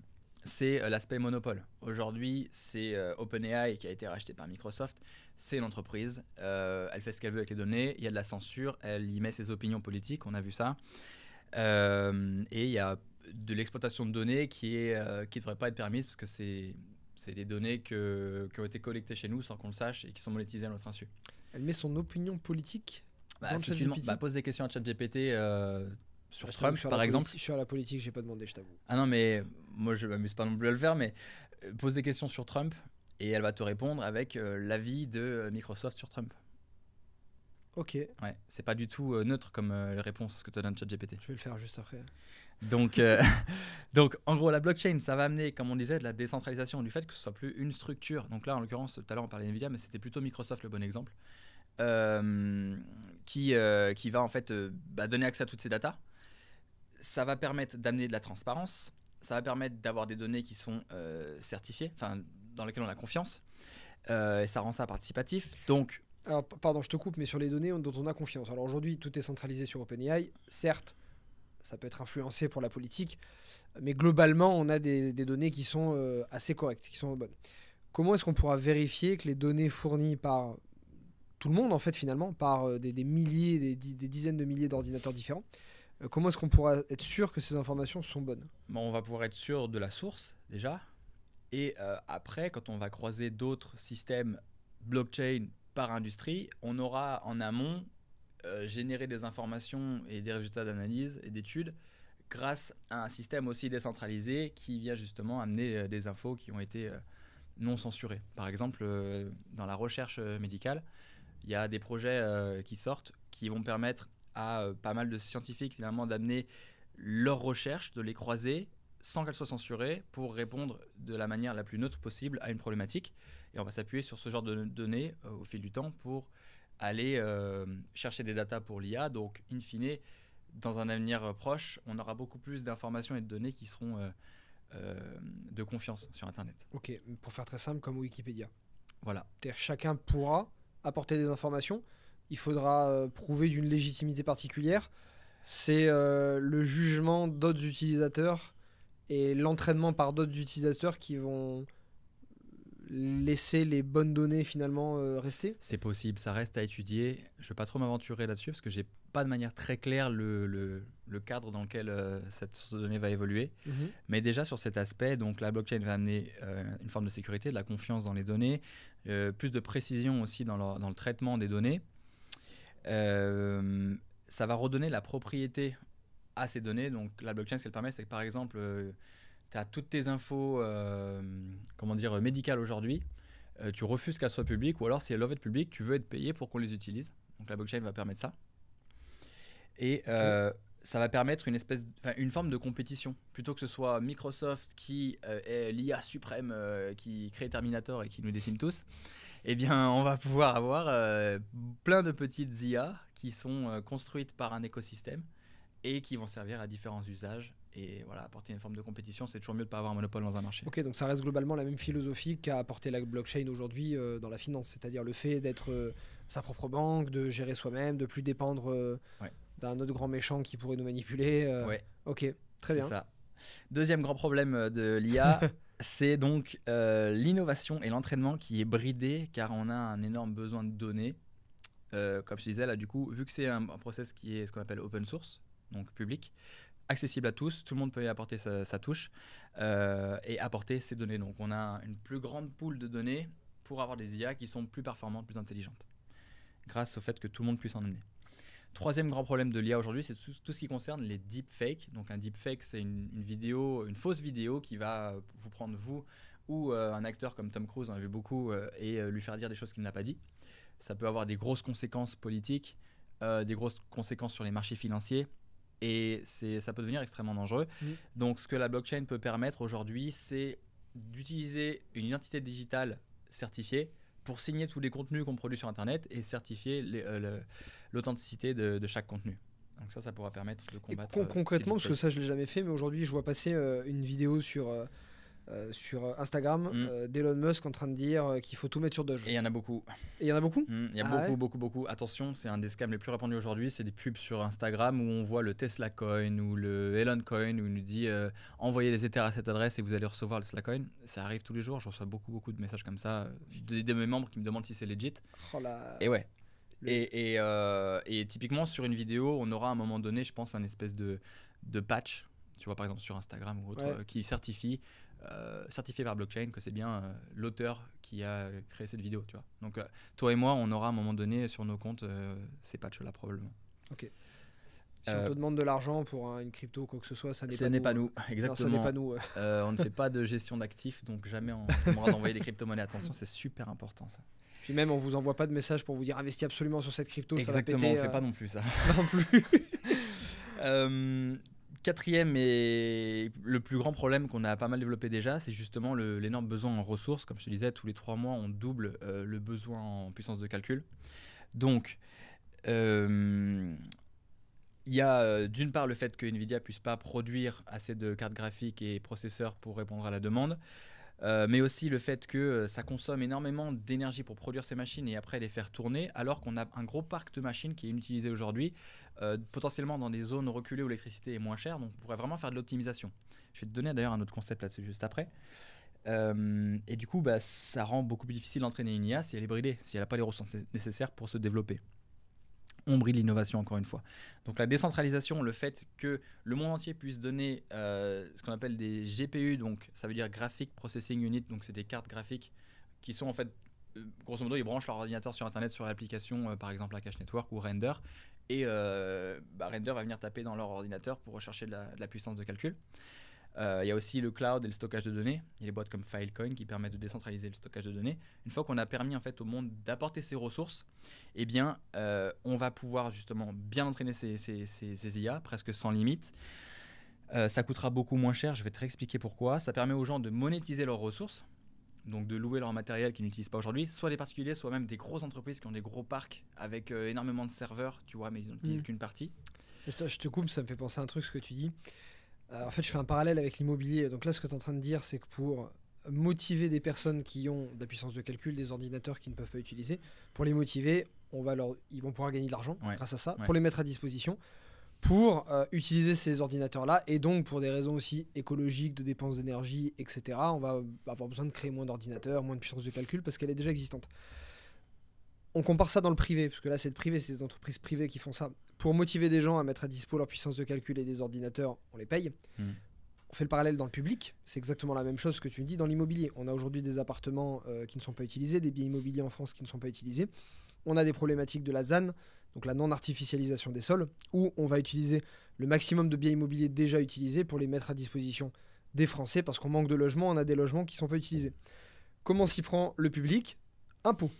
A: c'est l'aspect monopole. Aujourd'hui, c'est OpenAI qui a été racheté par Microsoft. C'est une entreprise. Elle fait ce qu'elle veut avec les données. Il y a de la censure. Elle y met ses opinions politiques. On a vu ça. Et il y a de l'exploitation de données qui ne devrait pas être permise parce que c'est des données qui ont été collectées chez nous sans qu'on le sache et qui sont monétisées à notre insu.
B: Elle met son opinion politique dans le
A: Si tu
B: ChatGPT.
A: poses des questions à ChatGPT sur
B: Je t'avoue,
A: Trump, par exemple.
B: Sur la politique, j'ai pas demandé, je t'avoue.
A: Ah non, mais moi, je m'amuse pas non plus à le faire, mais pose des questions sur Trump et elle va te répondre avec l'avis de Microsoft sur Trump.
B: Ok,
A: Ouais, c'est pas du tout neutre comme réponse que te donne ChatGPT.
B: je vais le faire juste après.
A: Donc, donc, en gros, la blockchain, ça va amener, comme on disait, de la décentralisation, du fait que ce soit plus une structure. Donc là, en l'occurrence, tout à l'heure, on parlait d'NVIDIA, mais c'était plutôt Microsoft le bon exemple, qui va en fait donner accès à toutes ces datas. Ça va permettre d'amener de la transparence. Ça va permettre d'avoir des données qui sont certifiées, enfin, dans lesquelles on a confiance. Et ça rend ça participatif. Donc,
B: Alors, pardon, je te coupe, mais sur les données dont on a confiance. Alors aujourd'hui, tout est centralisé sur OpenAI. Certes, ça peut être influencé pour la politique, mais globalement, on a des données qui sont assez correctes, qui sont bonnes. Comment est-ce qu'on pourra vérifier que les données fournies par tout le monde, en fait, finalement, par des milliers, des dizaines de milliers d'ordinateurs différents, comment est-ce qu'on pourra être sûr que ces informations sont bonnes?
A: on va pouvoir être sûr de la source, déjà. Et après, quand on va croiser d'autres systèmes blockchain par industrie, on aura en amont généré des informations et des résultats d'analyse et d'études grâce à un système aussi décentralisé qui vient justement amener des infos qui ont été non censurées. Par exemple, dans la recherche médicale, il y a des projets qui sortent qui vont permettre à pas mal de scientifiques finalement d'amener leurs recherches, de les croiser sans qu'elles soient censurées pour répondre de la manière la plus neutre possible à une problématique. Et on va s'appuyer sur ce genre de données au fil du temps pour aller chercher des datas pour l'IA. Donc, in fine, dans un avenir proche, on aura beaucoup plus d'informations et de données qui seront de confiance sur Internet.
B: Ok, pour faire très simple, comme Wikipédia.
A: Voilà.
B: C'est-à-dire chacun pourra apporter des informations. Il faudra prouver d'une légitimité particulière. C'est le jugement d'autres utilisateurs et l'entraînement par d'autres utilisateurs qui vont laisser les bonnes données finalement rester.
A: C'est possible, ça reste à étudier. Je ne vais pas trop m'aventurer là-dessus parce que j'ai pas de manière très claire le cadre dans lequel cette source de données va évoluer. Mais déjà sur cet aspect, donc la blockchain va amener une forme de sécurité, de la confiance dans les données, plus de précision aussi dans le traitement des données. Ça va redonner la propriété à ces données. Donc la blockchain, ce qu'elle permet, c'est que par exemple, tu as toutes tes infos médicales aujourd'hui. Tu refuses qu'elles soient publiques, ou alors si elles doivent être publiques, tu veux être payé pour qu'on les utilise. Donc la blockchain va permettre ça. Et ça va permettre une forme de compétition. Plutôt que ce soit Microsoft qui est l'IA suprême qui crée Terminator et qui nous décime tous, eh bien on va pouvoir avoir plein de petites IA qui sont construites par un écosystème et qui vont servir à différents usages. Et voilà, apporter une forme de compétition, c'est toujours mieux de ne pas avoir un monopole dans un marché.
B: Ok, donc ça reste globalement la même philosophie qu'a apporté la blockchain aujourd'hui dans la finance, c'est-à-dire le fait d'être sa propre banque, de gérer soi-même, de plus dépendre d'un autre grand méchant qui pourrait nous manipuler.
A: Ouais.
B: Ok, très bien.
A: C'est ça. Deuxième grand problème de l'IA, c'est donc l'innovation et l'entraînement qui est bridé car on a un énorme besoin de données. Comme je disais, là, du coup, vu que c'est un process qui est ce qu'on appelle open source, donc public, accessible à tous, tout le monde peut y apporter sa touche et apporter ses données. Donc on a une plus grande pool de données pour avoir des IA qui sont plus performantes, plus intelligentes, grâce au fait que tout le monde puisse en amener. Troisième grand problème de l'IA aujourd'hui, c'est tout ce qui concerne les deepfakes. Donc un deepfake, c'est une fausse vidéo qui va vous prendre vous ou un acteur comme Tom Cruise, on a vu beaucoup, et lui faire dire des choses qu'il n'a pas dit. Ça peut avoir des grosses conséquences politiques, des grosses conséquences sur les marchés financiers. Et ça peut devenir extrêmement dangereux. Donc ce que la blockchain peut permettre aujourd'hui, c'est d'utiliser une identité digitale certifiée pour signer tous les contenus qu'on produit sur Internet et certifier l'authenticité de chaque contenu. Donc ça pourra permettre de combattre...
B: Concrètement, parce que ça je ne l'ai jamais fait, mais aujourd'hui je vois passer une vidéo sur sur Instagram d'Elon Musk en train de dire qu'il faut tout mettre sur Doge.
A: Et il y en a beaucoup.
B: Et il y en a beaucoup
A: Il y a beaucoup. Attention, c'est un des scams les plus répandus aujourd'hui. C'est des pubs sur Instagram où on voit le Tesla Coin ou le Elon Coin où il nous dit envoyez des Ethers à cette adresse et vous allez recevoir le Tesla Coin. Ça arrive tous les jours. Je reçois beaucoup de messages comme ça de mes membres qui me demandent si c'est legit.
B: Oh là.
A: Et ouais. Et typiquement sur une vidéo, on aura à un moment donné, je pense, un espèce de patch, tu vois, par exemple sur Instagram ou autre, qui certifié par blockchain que c'est bien l'auteur qui a créé cette vidéo, tu vois. Donc toi et moi, on aura à un moment donné sur nos comptes ces patchs-là probablement.
B: Ok. Si on te demande de l'argent pour une crypto ou quoi que ce soit, ça n'est
A: pas nous. Exactement.
B: Non, ça n'est pas nous.
A: On ne fait pas de gestion d'actifs, donc jamais on demandera d'envoyer des crypto-monnaies. Attention, c'est super important ça.
B: Puis même, on vous envoie pas de message pour vous dire investis absolument sur cette crypto.
A: Exactement,
B: ça va péter,
A: on fait pas non plus ça.
B: Non plus.
A: Quatrième et le plus grand problème qu'on a pas mal développé déjà, c'est justement l'énorme besoin en ressources. Comme je te disais, tous les 3 mois, on double le besoin en puissance de calcul. Donc, il y a d'une part le fait que Nvidia puisse pas produire assez de cartes graphiques et processeurs pour répondre à la demande. Mais aussi le fait que ça consomme énormément d'énergie pour produire ces machines et après les faire tourner, alors qu'on a un gros parc de machines qui est inutilisé aujourd'hui, potentiellement dans des zones reculées où l'électricité est moins chère, donc on pourrait vraiment faire de l'optimisation. Je vais te donner d'ailleurs un autre concept là-dessus juste après. Et du coup, ça rend beaucoup plus difficile d'entraîner une IA si elle est bridée, si elle n'a pas les ressources nécessaires pour se développer. On bride l'innovation encore une fois. Donc la décentralisation, le fait que le monde entier puisse donner ce qu'on appelle des GPU, donc ça veut dire Graphic Processing Unit, donc c'est des cartes graphiques qui sont en fait, grosso modo, ils branchent leur ordinateur sur Internet sur l'application, par exemple Akash Network ou Render, et Render va venir taper dans leur ordinateur pour rechercher de la puissance de calcul. Il y a aussi le cloud et le stockage de données. Il y a les boîtes comme Filecoin qui permettent de décentraliser le stockage de données. Une fois qu'on a permis en fait au monde d'apporter ces ressources, eh bien, on va pouvoir justement bien entraîner ces IA presque sans limite. Ça coûtera beaucoup moins cher. Je vais te réexpliquer pourquoi. Ça permet aux gens de monétiser leurs ressources, donc de louer leur matériel qu'ils n'utilisent pas aujourd'hui, soit des particuliers, soit même des grosses entreprises qui ont des gros parcs avec énormément de serveurs, tu vois, mais ils n'utilisent qu'une partie.
B: Je te coupe, ça me fait penser à un truc ce que tu dis. En fait, je fais un parallèle avec l'immobilier. Donc là, ce que tu es en train de dire, c'est que pour motiver des personnes qui ont de la puissance de calcul, des ordinateurs qu'ils ne peuvent pas utiliser, pour les motiver, ils vont pouvoir gagner de l'argent grâce à ça, pour les mettre à disposition, pour utiliser ces ordinateurs-là, et donc pour des raisons aussi écologiques, de dépenses d'énergie, etc. On va avoir besoin de créer moins d'ordinateurs, moins de puissance de calcul, parce qu'elle est déjà existante. On compare ça dans le privé, parce que là c'est le privé, c'est des entreprises privées qui font ça. Pour motiver des gens à mettre à dispo leur puissance de calcul et des ordinateurs, on les paye. On fait le parallèle dans le public, c'est exactement la même chose que tu me dis dans l'immobilier. On a aujourd'hui des appartements qui ne sont pas utilisés, des biens immobiliers en France qui ne sont pas utilisés. On a des problématiques de la ZAN, donc la non-artificialisation des sols, où on va utiliser le maximum de biens immobiliers déjà utilisés pour les mettre à disposition des Français, parce qu'on manque de logements, on a des logements qui ne sont pas utilisés. Comment s'y prend le public ? Impôt.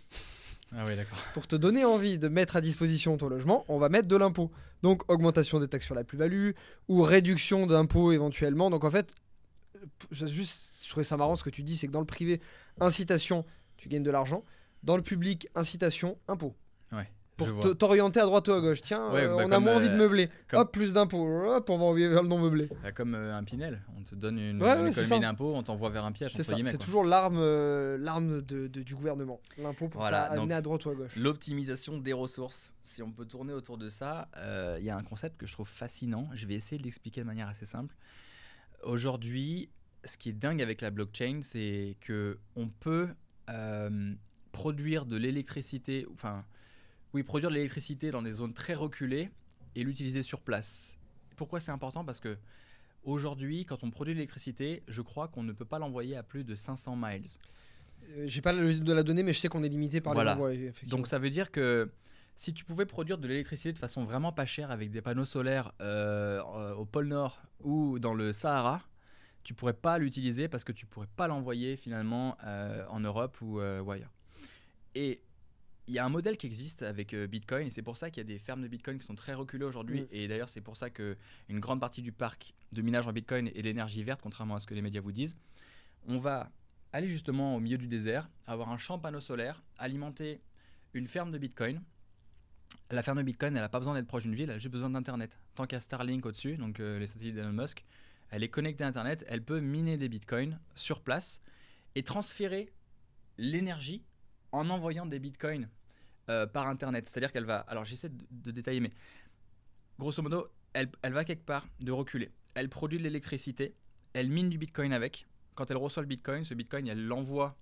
A: Ah oui, d'accord.
B: Pour te donner envie de mettre à disposition ton logement, on va mettre de l'impôt. Donc augmentation des taxes sur la plus-value ou réduction d'impôts éventuellement. Donc en fait, je trouvais ça marrant ce que tu dis, c'est que dans le privé, incitation, tu gagnes de l'argent. Dans le public, incitation, impôt.
A: Ouais.
B: Pour t'orienter à droite ou à gauche. Tiens, on a moins envie de meubler. Hop, plus d'impôts. Hop, on va envier vers le non meublé.
A: Comme un Pinel. On te donne une économie d'impôts, on t'envoie vers un piège.
B: C'est ça, c'est toujours l'arme du gouvernement. L'impôt pour t'amener à droite ou à gauche.
A: L'optimisation des ressources. Si on peut tourner autour de ça, il y a un concept que je trouve fascinant. Je vais essayer de l'expliquer de manière assez simple. Aujourd'hui, ce qui est dingue avec la blockchain, c'est qu'on peut produire de l'électricité, produire de l'électricité dans des zones très reculées et l'utiliser sur place. Pourquoi c'est important ? Parce que aujourd'hui, quand on produit de l'électricité, je crois qu'on ne peut pas l'envoyer à plus de 500 miles.
B: J'ai pas de la donnée, mais je sais qu'on est limité par les envois.
A: Donc ça veut dire que si tu pouvais produire de l'électricité de façon vraiment pas chère avec des panneaux solaires au pôle Nord ou dans le Sahara, tu pourrais pas l'utiliser parce que tu pourrais pas l'envoyer finalement en Europe ou ailleurs. Et il y a un modèle qui existe avec Bitcoin et c'est pour ça qu'il y a des fermes de Bitcoin qui sont très reculées aujourd'hui. Et d'ailleurs, c'est pour ça qu'une grande partie du parc de minage en Bitcoin est l'énergie verte, contrairement à ce que les médias vous disent. On va aller justement au milieu du désert, avoir un champ panneau solaire, alimenter une ferme de Bitcoin. La ferme de Bitcoin, elle n'a pas besoin d'être proche d'une ville, elle a juste besoin d'Internet. Tant qu'il y a Starlink au-dessus, donc les satellites d'Elon Musk, elle est connectée à Internet, elle peut miner des bitcoins sur place et transférer l'énergie en envoyant des bitcoins par Internet. C'est-à-dire qu'elle va, alors j'essaie de détailler, mais grosso modo, elle va quelque part de reculer. Elle produit de l'électricité, elle mine du bitcoin avec. Quand elle reçoit le bitcoin, ce bitcoin, elle l'envoie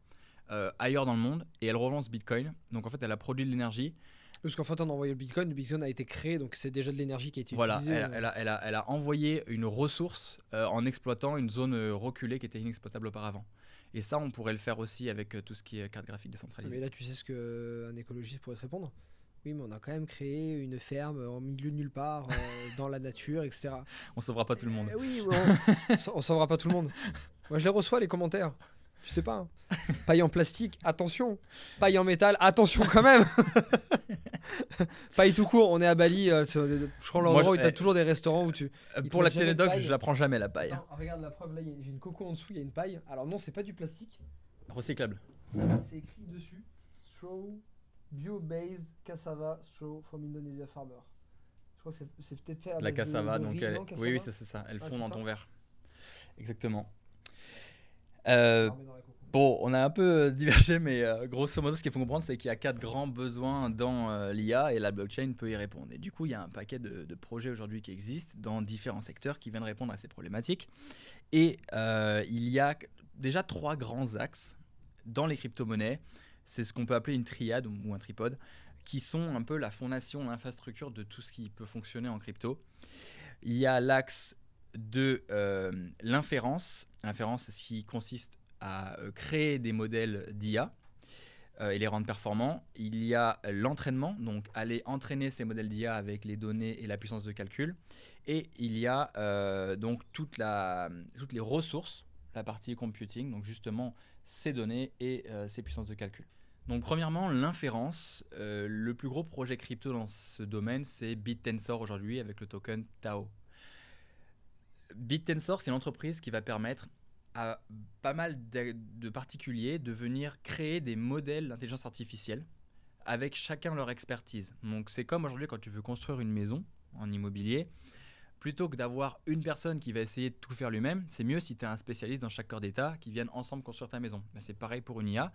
A: ailleurs dans le monde et elle revend ce bitcoin. Donc en fait, elle a produit de l'énergie.
B: Parce qu'en fait, on a envoyé le Bitcoin a été créé, donc c'est déjà de l'énergie qui a été
A: Voilà,
B: utilisée.
A: elle a envoyé une ressource en exploitant une zone reculée qui était inexploitable auparavant. Et ça, on pourrait le faire aussi avec tout ce qui est carte graphique décentralisée.
B: Mais là, tu sais ce qu'un écologiste pourrait te répondre? Oui, mais on a quand même créé une ferme au milieu de nulle part, dans la nature, etc.
A: On sauvera pas tout le monde.
B: Oui, on sauvera pas tout le monde. Moi, je les reçois, les commentaires. Je sais pas. Hein. Paille en plastique, attention. Paille en métal, attention quand même. Paille tout court, on est à Bali. Je crois l'endroit où tu as toujours des restaurants où tu.
A: Pour la petite anecdote, je la prends jamais la paille.
B: Attends, regarde la preuve, là, j'ai une coco en dessous, il y a une paille. Alors, non, c'est pas du plastique.
A: Recyclable.
B: C'est écrit dessus Straw Bio-based Cassava Straw from Indonesia Farmer. Je crois que c'est peut-être fait à
A: La
B: base
A: cassava,
B: de
A: donc
B: riz, non,
A: oui,
B: cassava
A: c'est ça. Elle
B: Ah,
A: fond
B: c'est
A: dans
B: ça.
A: ton verre. Exactement.
B: Ah, mais dans la coco.
A: Bon, on a un peu divergé, mais grosso modo, ce qu'il faut comprendre, c'est qu'il y a 4 grands besoins dans l'IA et la blockchain peut y répondre. Et du coup, il y a un paquet de projets aujourd'hui qui existent dans différents secteurs qui viennent répondre à ces problématiques. Et il y a déjà 3 grands axes dans les crypto-monnaies. C'est ce qu'on peut appeler une triade ou un tripode, qui sont un peu la fondation, l'infrastructure de tout ce qui peut fonctionner en crypto. Il y a l'axe de l'inférence. L'inférence, c'est ce qui consiste à créer des modèles d'IA et les rendre performants. Il y a l'entraînement, donc aller entraîner ces modèles d'IA avec les données et la puissance de calcul. Et il y a donc toutes les ressources, la partie computing, donc justement ces données et ces puissances de calcul. Donc premièrement, l'inférence. Le plus gros projet crypto dans ce domaine, c'est BitTensor aujourd'hui avec le token TAO. BitTensor, c'est une entreprise qui va permettre à pas mal de particuliers de venir créer des modèles d'intelligence artificielle avec chacun leur expertise. Donc c'est comme aujourd'hui quand tu veux construire une maison en immobilier, plutôt que d'avoir une personne qui va essayer de tout faire lui-même, c'est mieux si tu as un spécialiste dans chaque corps d'État qui viennent ensemble construire ta maison. Ben, c'est pareil pour une IA.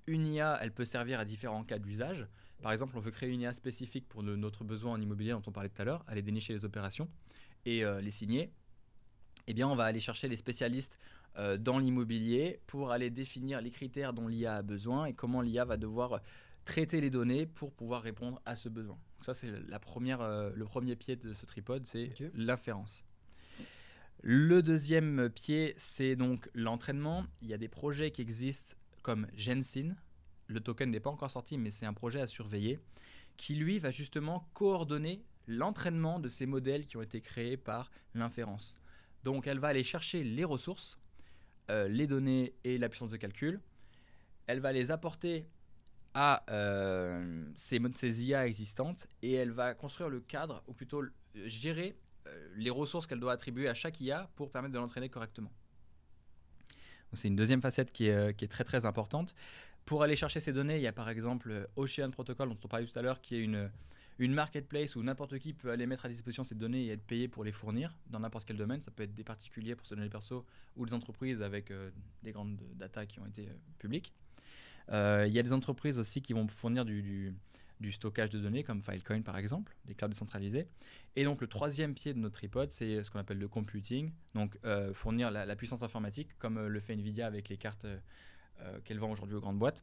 A: Une IA, elle peut servir à différents cas d'usage. Par exemple, on veut créer une IA spécifique pour notre besoin en immobilier dont on parlait tout à l'heure, aller dénicher les opérations et les signer. Eh bien, on va aller chercher les spécialistes dans l'immobilier pour aller définir les critères dont l'IA a besoin et comment l'IA va devoir traiter les données pour pouvoir répondre à ce besoin. Donc ça, c'est le premier pied de ce tripode, c'est l'inférence. Le deuxième pied, c'est donc l'entraînement. Il y a des projets qui existent comme Gensin. Le token n'est pas encore sorti, mais c'est un projet à surveiller qui, lui, va justement coordonner l'entraînement de ces modèles qui ont été créés par l'inférence. Donc, elle va aller chercher les ressources, les données et la puissance de calcul. Elle va les apporter à ces IA existantes et elle va construire le cadre, ou plutôt gérer les ressources qu'elle doit attribuer à chaque IA pour permettre de l'entraîner correctement. Donc, c'est une deuxième facette qui est très très importante. Pour aller chercher ces données, il y a par exemple Ocean Protocol dont on parlait tout à l'heure, qui est une marketplace où n'importe qui peut aller mettre à disposition ces données et être payé pour les fournir dans n'importe quel domaine. Ça peut être des particuliers pour se donner perso ou des entreprises avec des grandes data qui ont été publiques. Il y a des entreprises aussi qui vont fournir du stockage de données comme Filecoin par exemple, des clouds décentralisés. Et donc le troisième pied de notre tripode, c'est ce qu'on appelle le computing, donc fournir la puissance informatique comme le fait Nvidia avec les cartes qu'elle vend aujourd'hui aux grandes boîtes.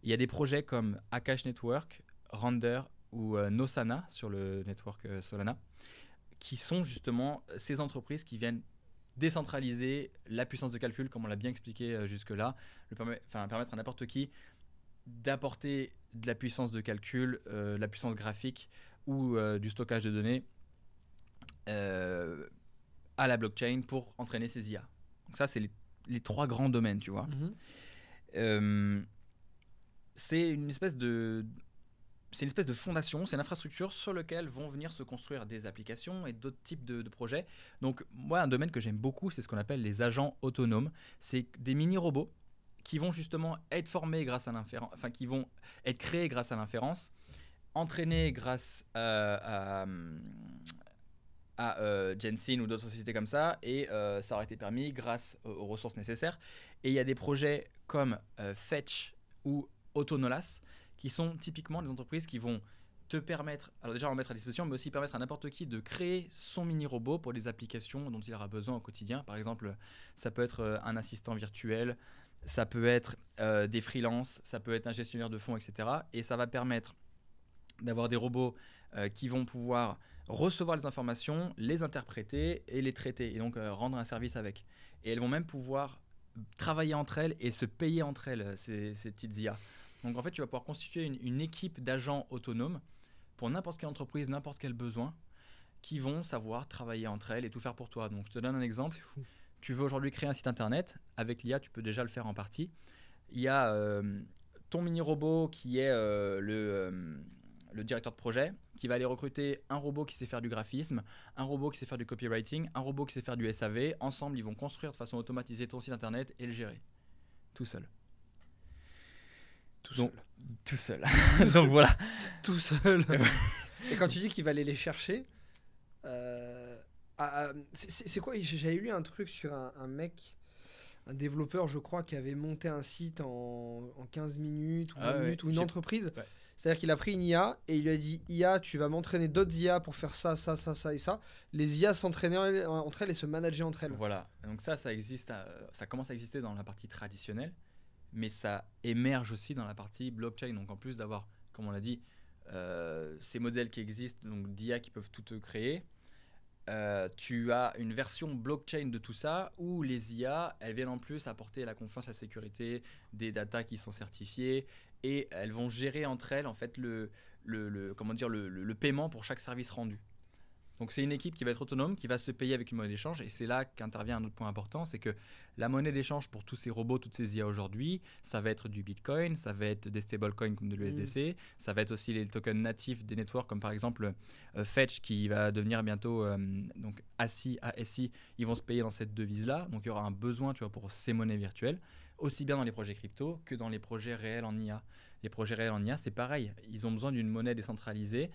A: Il y a des projets comme Akash Network, Render ou Nosana sur le network Solana, qui sont justement ces entreprises qui viennent décentraliser la puissance de calcul, comme on l'a bien expliqué jusque-là, permettre à n'importe qui d'apporter de la puissance de calcul, la puissance graphique ou du stockage de données à la blockchain pour entraîner ces IA. Donc ça, c'est les 3 grands domaines, tu vois. C'est une espèce de fondation, c'est une infrastructure sur laquelle vont venir se construire des applications et d'autres types de projets. Donc moi, un domaine que j'aime beaucoup, c'est ce qu'on appelle les agents autonomes. C'est des mini-robots qui vont justement être formés grâce à l'inférence, enfin qui vont être créés grâce à l'inférence, entraînés grâce à Jensen ou d'autres sociétés comme ça, et ça aurait été permis grâce aux ressources nécessaires. Et il y a des projets comme Fetch ou Autonolas qui sont typiquement des entreprises qui vont te permettre, alors déjà en mettre à disposition, mais aussi permettre à n'importe qui de créer son mini-robot pour des applications dont il aura besoin au quotidien. Par exemple, ça peut être un assistant virtuel, ça peut être des freelances, ça peut être un gestionnaire de fonds, etc. Et ça va permettre d'avoir des robots qui vont pouvoir recevoir les informations, les interpréter et les traiter, et donc rendre un service avec. Et elles vont même pouvoir travailler entre elles et se payer entre elles, ces petites IA. Donc en fait, tu vas pouvoir constituer une équipe d'agents autonomes pour n'importe quelle entreprise, n'importe quel besoin, qui vont savoir travailler entre elles et tout faire pour toi. Donc je te donne un exemple. Tu veux aujourd'hui créer un site internet, avec l'IA, tu peux déjà le faire en partie. Il y a ton mini-robot qui est le directeur de projet, qui va aller recruter un robot qui sait faire du graphisme, un robot qui sait faire du copywriting, un robot qui sait faire du SAV. Ensemble, ils vont construire de façon automatisée ton site internet et le gérer. Tout seul.
B: Tout seul.
A: Tout seul. Donc voilà.
B: Tout seul. Et quand tu dis qu'il va aller les chercher, c'est quoi? J'avais lu un truc sur un mec, un développeur, je crois, qui avait monté un site en 15 minutes ou 20 minutes, ou une entreprise. Ouais. C'est-à-dire qu'il a pris une IA et il lui a dit: IA, tu vas m'entraîner d'autres IA pour faire ça, ça, ça, ça et ça. Les IA s'entraînaient entre elles et se manager entre elles.
A: Voilà. Donc ça existe, ça commence à exister dans la partie traditionnelle, mais ça émerge aussi dans la partie blockchain. Donc en plus d'avoir, comme on l'a dit, ces modèles qui existent, donc d'IA qui peuvent tout créer, tu as une version blockchain de tout ça où les IA, elles viennent en plus apporter la confiance, la sécurité, des datas qui sont certifiées, et elles vont gérer entre elles en fait le paiement pour chaque service rendu. Donc c'est une équipe qui va être autonome, qui va se payer avec une monnaie d'échange, et c'est là qu'intervient un autre point important, c'est que la monnaie d'échange pour tous ces robots, toutes ces IA aujourd'hui, ça va être du Bitcoin, ça va être des stablecoins comme de l'USDC, ça va être aussi les tokens natifs des networks comme par exemple Fetch qui va devenir bientôt donc ASI, ils vont se payer dans cette devise-là, donc il y aura un besoin, tu vois, pour ces monnaies virtuelles, aussi bien dans les projets crypto que dans les projets réels en IA. Les projets réels en IA, c'est pareil, ils ont besoin d'une monnaie décentralisée.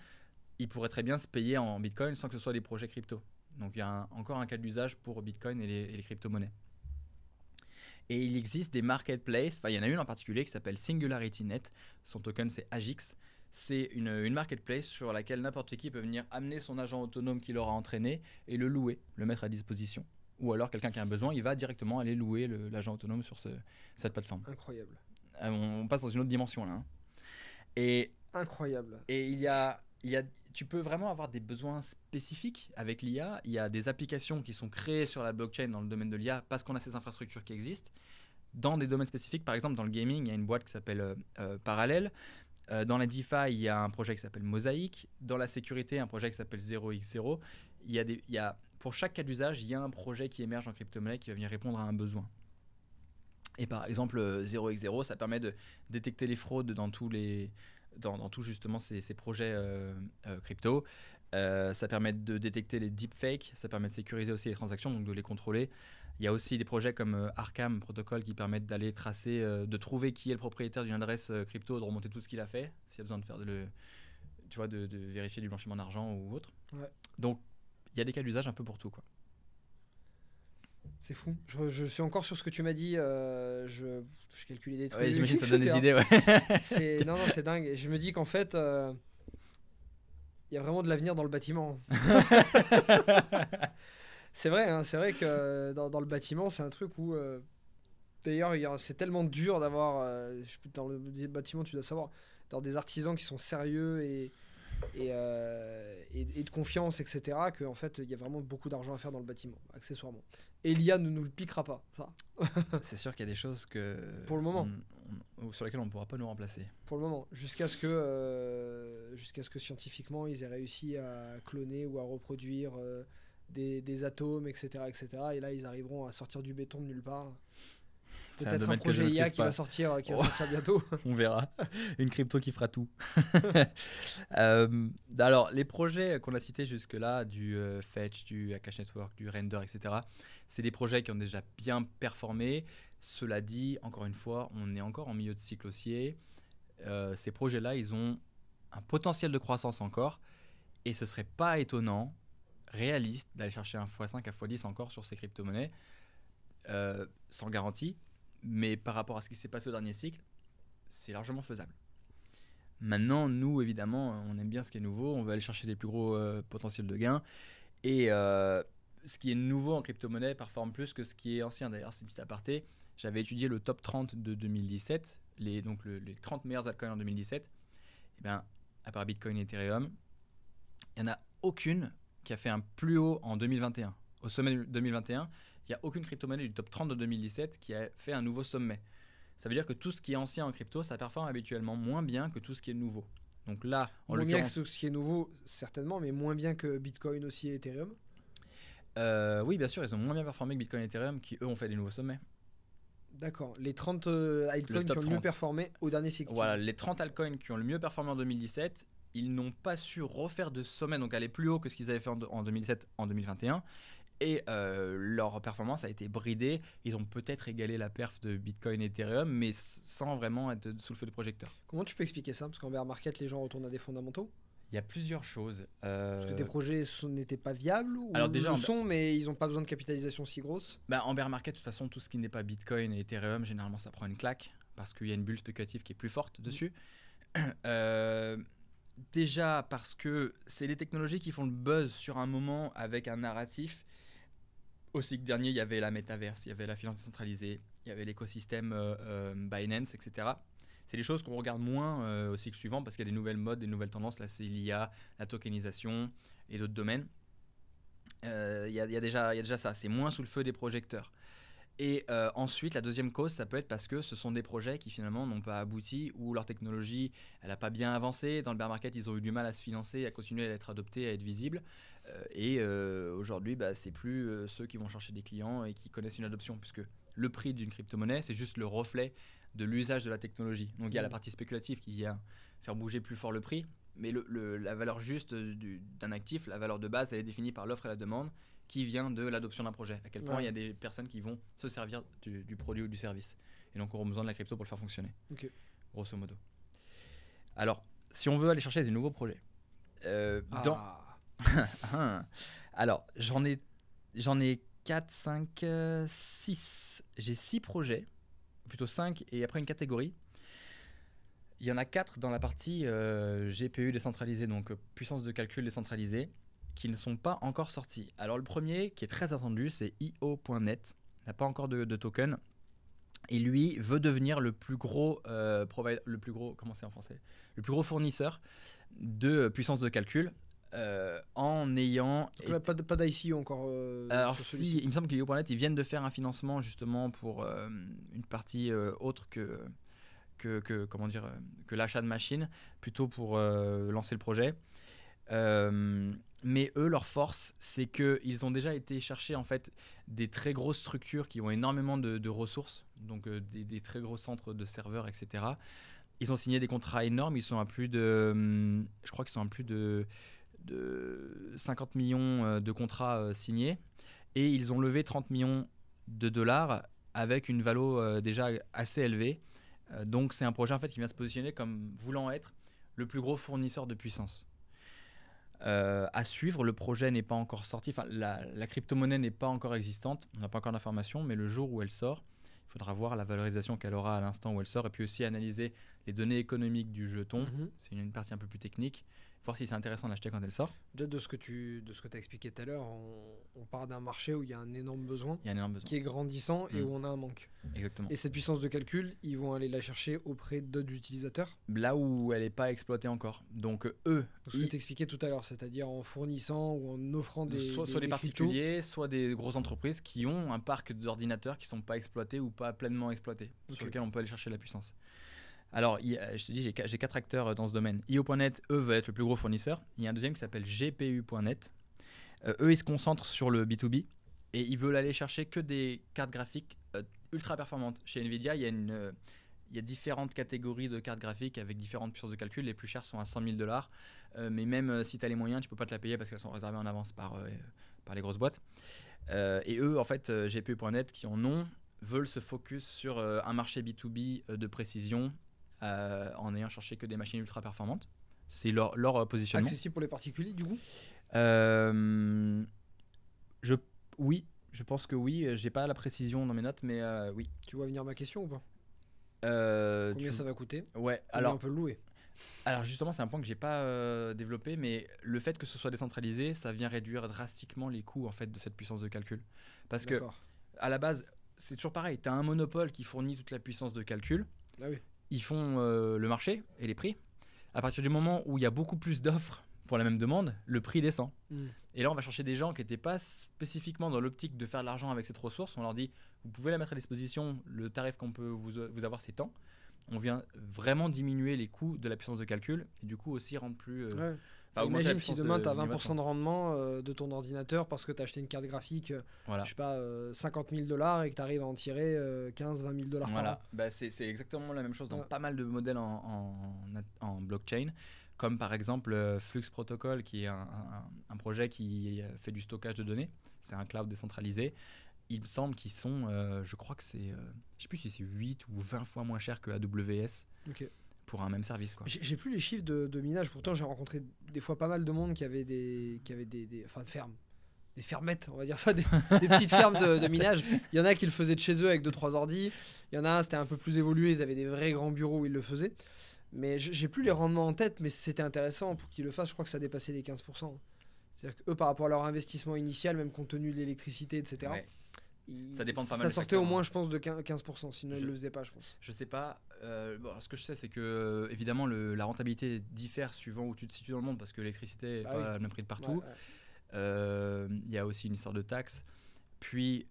A: Ils pourraient très bien se payer en Bitcoin sans que ce soit des projets crypto. Donc il y a encore un cas d'usage pour Bitcoin et les crypto-monnaies. Et il existe des marketplaces, il y en a une en particulier qui s'appelle SingularityNet, son token c'est AGIX. C'est une marketplace sur laquelle n'importe qui peut venir amener son agent autonome qu'il aura entraîné et le louer, le mettre à disposition. Ou alors quelqu'un qui a un besoin, il va directement aller louer l'agent autonome sur cette plateforme.
B: Incroyable.
A: On passe dans une autre dimension là. Et,
B: incroyable.
A: Et tu peux vraiment avoir des besoins spécifiques avec l'IA. Il y a des applications qui sont créées sur la blockchain dans le domaine de l'IA parce qu'on a ces infrastructures qui existent. Dans des domaines spécifiques, par exemple dans le gaming, il y a une boîte qui s'appelle Parallel. Dans la DeFi, il y a un projet qui s'appelle Mosaic. Dans la sécurité, un projet qui s'appelle 0x0. Pour chaque cas d'usage, il y a un projet qui émerge en crypto-monnaie qui va venir répondre à un besoin. Et par exemple, 0x0, ça permet de détecter les fraudes dans tous justement ces projets crypto. Ça permet de détecter les deepfakes, ça permet de sécuriser aussi les transactions, donc de les contrôler. Il y a aussi des projets comme Arkham Protocol qui permettent d'aller tracer, de trouver qui est le propriétaire d'une adresse crypto, de remonter tout ce qu'il a fait, s'il y a besoin de faire de vérifier du blanchiment d'argent ou autre. Ouais. Donc, il y a des cas d'usage un peu pour tout, quoi.
B: C'est fou. Je suis encore sur ce que tu m'as dit. Je calculais des trucs.
A: Ouais, j'imagine que ça donne des idées. Ouais.
B: Non, c'est dingue. Et je me dis qu'en fait, il y a vraiment de l'avenir dans le bâtiment. C'est vrai, hein, c'est vrai que dans le bâtiment, c'est un truc où... D'ailleurs, c'est tellement dur d'avoir... dans le bâtiment, tu dois savoir, dans des artisans qui sont sérieux et de confiance, etc., qu'en fait, il y a vraiment beaucoup d'argent à faire dans le bâtiment, accessoirement. Et l'IA ne nous le piquera pas, ça.
A: C'est sûr qu'il y a des choses que...
B: Pour le moment.
A: Sur lesquelles on ne pourra pas nous remplacer.
B: Pour le moment. Jusqu'à ce que scientifiquement, ils aient réussi à cloner ou à reproduire des atomes, etc., etc. Et là, ils arriveront à sortir du béton de nulle part. Peut-être un projet IA qui va sortir bientôt.
A: On verra. Une crypto qui fera tout. Alors, les projets qu'on a cités jusque-là, du Fetch, du Akash Network, du Render, etc., c'est des projets qui ont déjà bien performé. Cela dit, encore une fois, on est encore en milieu de cycle haussier. Ces projets-là, ils ont un potentiel de croissance encore. Et ce ne serait pas étonnant réaliste d'aller chercher un x5 à x10 encore sur ces crypto-monnaies, sans garantie, mais par rapport à ce qui s'est passé au dernier cycle, c'est largement faisable. Maintenant, nous, évidemment, on aime bien ce qui est nouveau, on veut aller chercher des plus gros potentiels de gains, et ce qui est nouveau en crypto-monnaie performe plus que ce qui est ancien. D'ailleurs, c'est petit aparté, j'avais étudié le top 30 de 2017, les 30 meilleurs altcoins en 2017, et bien, à part Bitcoin et Ethereum, il n'y en a aucune qui a fait un plus haut en 2021. Au sommet 2021, il n'y a aucune crypto-monnaie du top 30 de 2017 qui a fait un nouveau sommet. Ça veut dire que tout ce qui est ancien en crypto, ça performe habituellement moins bien que tout ce qui est nouveau. Donc là, en
B: Moins bien que
A: l'occurrence,
B: ce qui est nouveau, certainement, mais moins bien que Bitcoin aussi et Ethereum.
A: oui, bien sûr, ils ont moins bien performé que Bitcoin et Ethereum qui, eux, ont fait des nouveaux sommets.
B: D'accord. Les 30 altcoins
A: Le top
B: qui ont le mieux
A: 30.
B: performé au dernier cycle.
A: Voilà, les 30 altcoins qui ont le mieux performé en 2017, ils n'ont pas su refaire de sommet, donc aller plus haut que ce qu'ils avaient fait en 2017, en 2021. Et leur performance a été bridée. Ils ont peut-être égalé la perf de Bitcoin et Ethereum, mais sans vraiment être sous le feu de projecteur.
B: Comment tu peux expliquer ça? Parce qu'en bear market, les gens retournent à des fondamentaux.
A: Il y a plusieurs choses.
B: Parce que tes projets n'étaient pas viables ou
A: Alors déjà,
B: le sont, mais ils n'ont pas besoin de capitalisation si grosse.
A: En bear market, de toute façon, tout ce qui n'est pas Bitcoin et Ethereum, généralement, ça prend une claque parce qu'il y a une bulle spéculative qui est plus forte dessus. Déjà parce que c'est les technologies qui font le buzz sur un moment avec un narratif. Au cycle dernier, il y avait la métaverse, il y avait la finance décentralisée, il y avait l'écosystème Binance, etc. C'est des choses qu'on regarde moins au cycle suivant parce qu'il y a des nouvelles modes, des nouvelles tendances. Là, c'est l'IA, la tokenisation et d'autres domaines. Il y a déjà ça, c'est moins sous le feu des projecteurs. Et ensuite, la deuxième cause, ça peut être parce que ce sont des projets qui finalement n'ont pas abouti ou leur technologie, elle n'a pas bien avancé. Dans le bear market, ils ont eu du mal à se financer, à continuer à être adoptés, à être visibles. Aujourd'hui, c'est plus ceux qui vont chercher des clients et qui connaissent une adoption, puisque le prix d'une crypto-monnaie, c'est juste le reflet de l'usage de la technologie. Donc il y a la partie spéculative qui vient faire bouger plus fort le prix, mais la valeur juste d'un actif, la valeur de base, elle est définie par l'offre et la demande qui vient de l'adoption d'un projet. À quel point il y a des personnes qui vont se servir du produit ou du service. Et donc on aura besoin de la crypto pour le faire fonctionner, grosso modo. Alors, si on veut aller chercher des nouveaux projets, alors j'en ai 4, 5, 6. J'ai 6 projets, plutôt 5, et après une catégorie. Il y en a 4 dans la partie GPU décentralisée, donc puissance de calcul décentralisée, qui ne sont pas encore sortis. Alors le premier, qui est très attendu, c'est IO.net. Il n'a pas encore de token. Et lui veut devenir le plus gros comment c'est en français, le plus gros fournisseur de puissance de calcul. En ayant...
B: Donc là, pas d'ICO encore.
A: Alors si, il me semble que IO.net, ils viennent de faire un financement justement pour une partie autre que l'achat de machines, plutôt pour lancer le projet. Mais eux, leur force, c'est qu'ils ont déjà été chercher en fait des très grosses structures qui ont énormément de ressources, donc des très gros centres de serveurs, etc. Ils ont signé des contrats énormes, ils sont à plus de, je crois qu'ils sont à plus de 50 millions de contrats signés, et ils ont levé 30 millions de dollars avec une valo déjà assez élevée. Donc c'est un projet en fait qui vient se positionner comme voulant être le plus gros fournisseur de puissance. À suivre, le projet n'est pas encore sorti, enfin la crypto-monnaie n'est pas encore existante, on n'a pas encore d'informations, mais le jour où elle sort, il faudra voir la valorisation qu'elle aura à l'instant où elle sort, et puis aussi analyser les données économiques du jeton. C'est une partie un peu plus technique, voir si c'est intéressant d'acheter quand elle sort.
B: Déjà de ce que tu as expliqué tout à l'heure, on part d'un marché où il y a un énorme besoin, qui est grandissant et où on a un manque.
A: Exactement.
B: Et cette puissance de calcul, ils vont aller la chercher auprès d'autres utilisateurs.
A: Là où elle n'est pas exploitée encore. Donc eux...
B: Ce que tu expliquais tout à l'heure, c'est-à-dire en fournissant ou en offrant
A: soit des particuliers, soit des grosses entreprises qui ont un parc d'ordinateurs qui ne sont pas exploités ou pas pleinement exploités, sur lesquels on peut aller chercher la puissance. Alors, je te dis, j'ai 4 acteurs dans ce domaine. IO.net, eux, veulent être le plus gros fournisseur. Il y a un deuxième qui s'appelle GPU.net. Eux, ils se concentrent sur le B2B et ils veulent aller chercher que des cartes graphiques ultra performantes. Chez Nvidia, il y a différentes catégories de cartes graphiques avec différentes puissances de calcul. Les plus chères sont à 100 000 $. Mais même si tu as les moyens, tu ne peux pas te la payer parce qu'elles sont réservées en avance par les grosses boîtes. Et eux, en fait, GPU.net, qui en ont, veulent se focus sur un marché B2B de précision en ayant cherché que des machines ultra performantes. C'est leur positionnement.
B: Accessible pour les particuliers, du coup
A: Euh, je, oui, je pense que oui. J'ai pas la précision dans mes notes, mais oui.
B: Tu vois venir ma question ou pas?
A: Euh,
B: Combien
A: tu-
B: ça va coûter?
A: Ouais,
B: Combien on peut le louer?
A: alors justement, c'est un point que j'ai pas développé, mais le fait que ce soit décentralisé, ça vient réduire drastiquement les coûts en fait de cette puissance de calcul. Parce que
B: D'accord.
A: à la base, c'est toujours pareil. Tu as un monopole qui fournit toute la puissance de calcul.
B: Ah oui.
A: Ils font le marché et les prix. À partir du moment où il y a beaucoup plus d'offres pour la même demande, le prix descend.
B: Hmm.
A: Et là, on va chercher des gens qui n'étaient pas spécifiquement dans l'optique de faire de l'argent avec cette ressource. On leur dit, vous pouvez la mettre à disposition, le tarif qu'on peut vous avoir, c'est tant. On vient vraiment diminuer les coûts de la puissance de calcul et du coup aussi rendre plus...
B: Ouais.
A: enfin, augmenter la
B: Imagine si
A: puissance
B: demain tu as
A: d'innovation.
B: 20% de rendement de ton ordinateur parce que tu as acheté une carte graphique,
A: Voilà.
B: je sais pas, 50 000 dollars et que tu arrives à en tirer 15-20 000 dollars par
A: Voilà,
B: an.
A: bah, c'est exactement la même chose dans
B: Ouais.
A: pas mal de modèles en blockchain, comme par exemple Flux Protocol, qui est un projet qui fait du stockage de données. C'est un cloud décentralisé. Il me semble qu'ils sont, je crois que c'est, je sais plus si c'est 8 ou 20 fois moins cher que AWS
B: Ok.
A: pour un même service, quoi.
B: J'ai plus les chiffres de minage, pourtant j'ai rencontré des fois pas mal de monde qui avait enfin, de fermes. Des fermettes, on va dire ça, des petites fermes de minage. Il y en a qui le faisaient de chez eux avec 2-3 ordi. Il y en a un, c'était un peu plus évolué, ils avaient des vrais grands bureaux où ils le faisaient. Mais j'ai plus les rendements en tête, mais c'était intéressant pour qu'ils le fassent. Je crois que ça dépassait les 15%. C'est-à-dire qu'eux, par rapport à leur investissement initial, même compte tenu de l'électricité, etc.,
A: Ouais. Ça dépend de pas mal
B: ça
A: de
B: sortait au
A: facteurs,
B: moins,
A: hein.
B: je pense, de 15%. Sinon, ils ne le faisaient pas, je pense.
A: Je sais pas. Bon, ce que je sais, c'est que évidemment la rentabilité diffère suivant où tu te situes dans le monde parce que l'électricité n'est
B: Bah
A: pas
B: oui.
A: le même prix de partout.
B: Ouais, ouais.
A: Il y a aussi une histoire de taxes. Puis,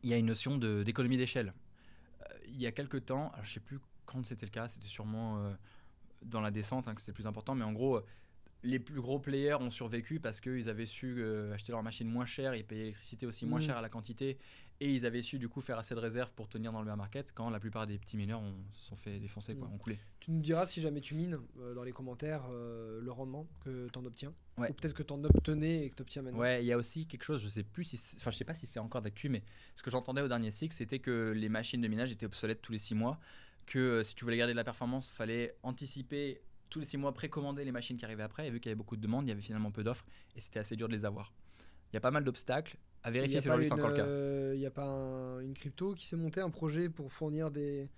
A: il y a une notion d'économie d'échelle. Il y a quelques temps, alors je ne sais plus quand c'était le cas, c'était sûrement dans la descente que c'était plus important, mais en gros, les plus gros players ont survécu parce qu'ils avaient su acheter leurs machines moins chères et payer l'électricité aussi moins cher à la quantité, et ils avaient su du coup faire assez de réserves pour tenir dans le bear market quand la plupart des petits mineurs se sont fait défoncer, quoi, ont coulé.
B: Tu nous diras si jamais tu mines dans les commentaires le rendement que tu en obtiens.
A: Ouais.
B: Ou peut-être que tu en obtenais et que tu obtiens maintenant.
A: Ouais, il y a aussi quelque chose, je sais plus si enfin je sais pas si c'est encore d'actu, mais ce que j'entendais au dernier cycle, c'était que les machines de minage étaient obsolètes tous les 6 mois, que si tu voulais garder de la performance, fallait anticiper tous les 6 mois, précommander les machines qui arrivaient après, et vu qu'il y avait beaucoup de demandes, il y avait finalement peu d'offres, et c'était assez dur de les avoir. Il y a pas mal d'obstacles à vérifier si aujourd'hui c'est encore le cas.
B: Il n'y a pas une crypto qui s'est montée, un projet pour fournir des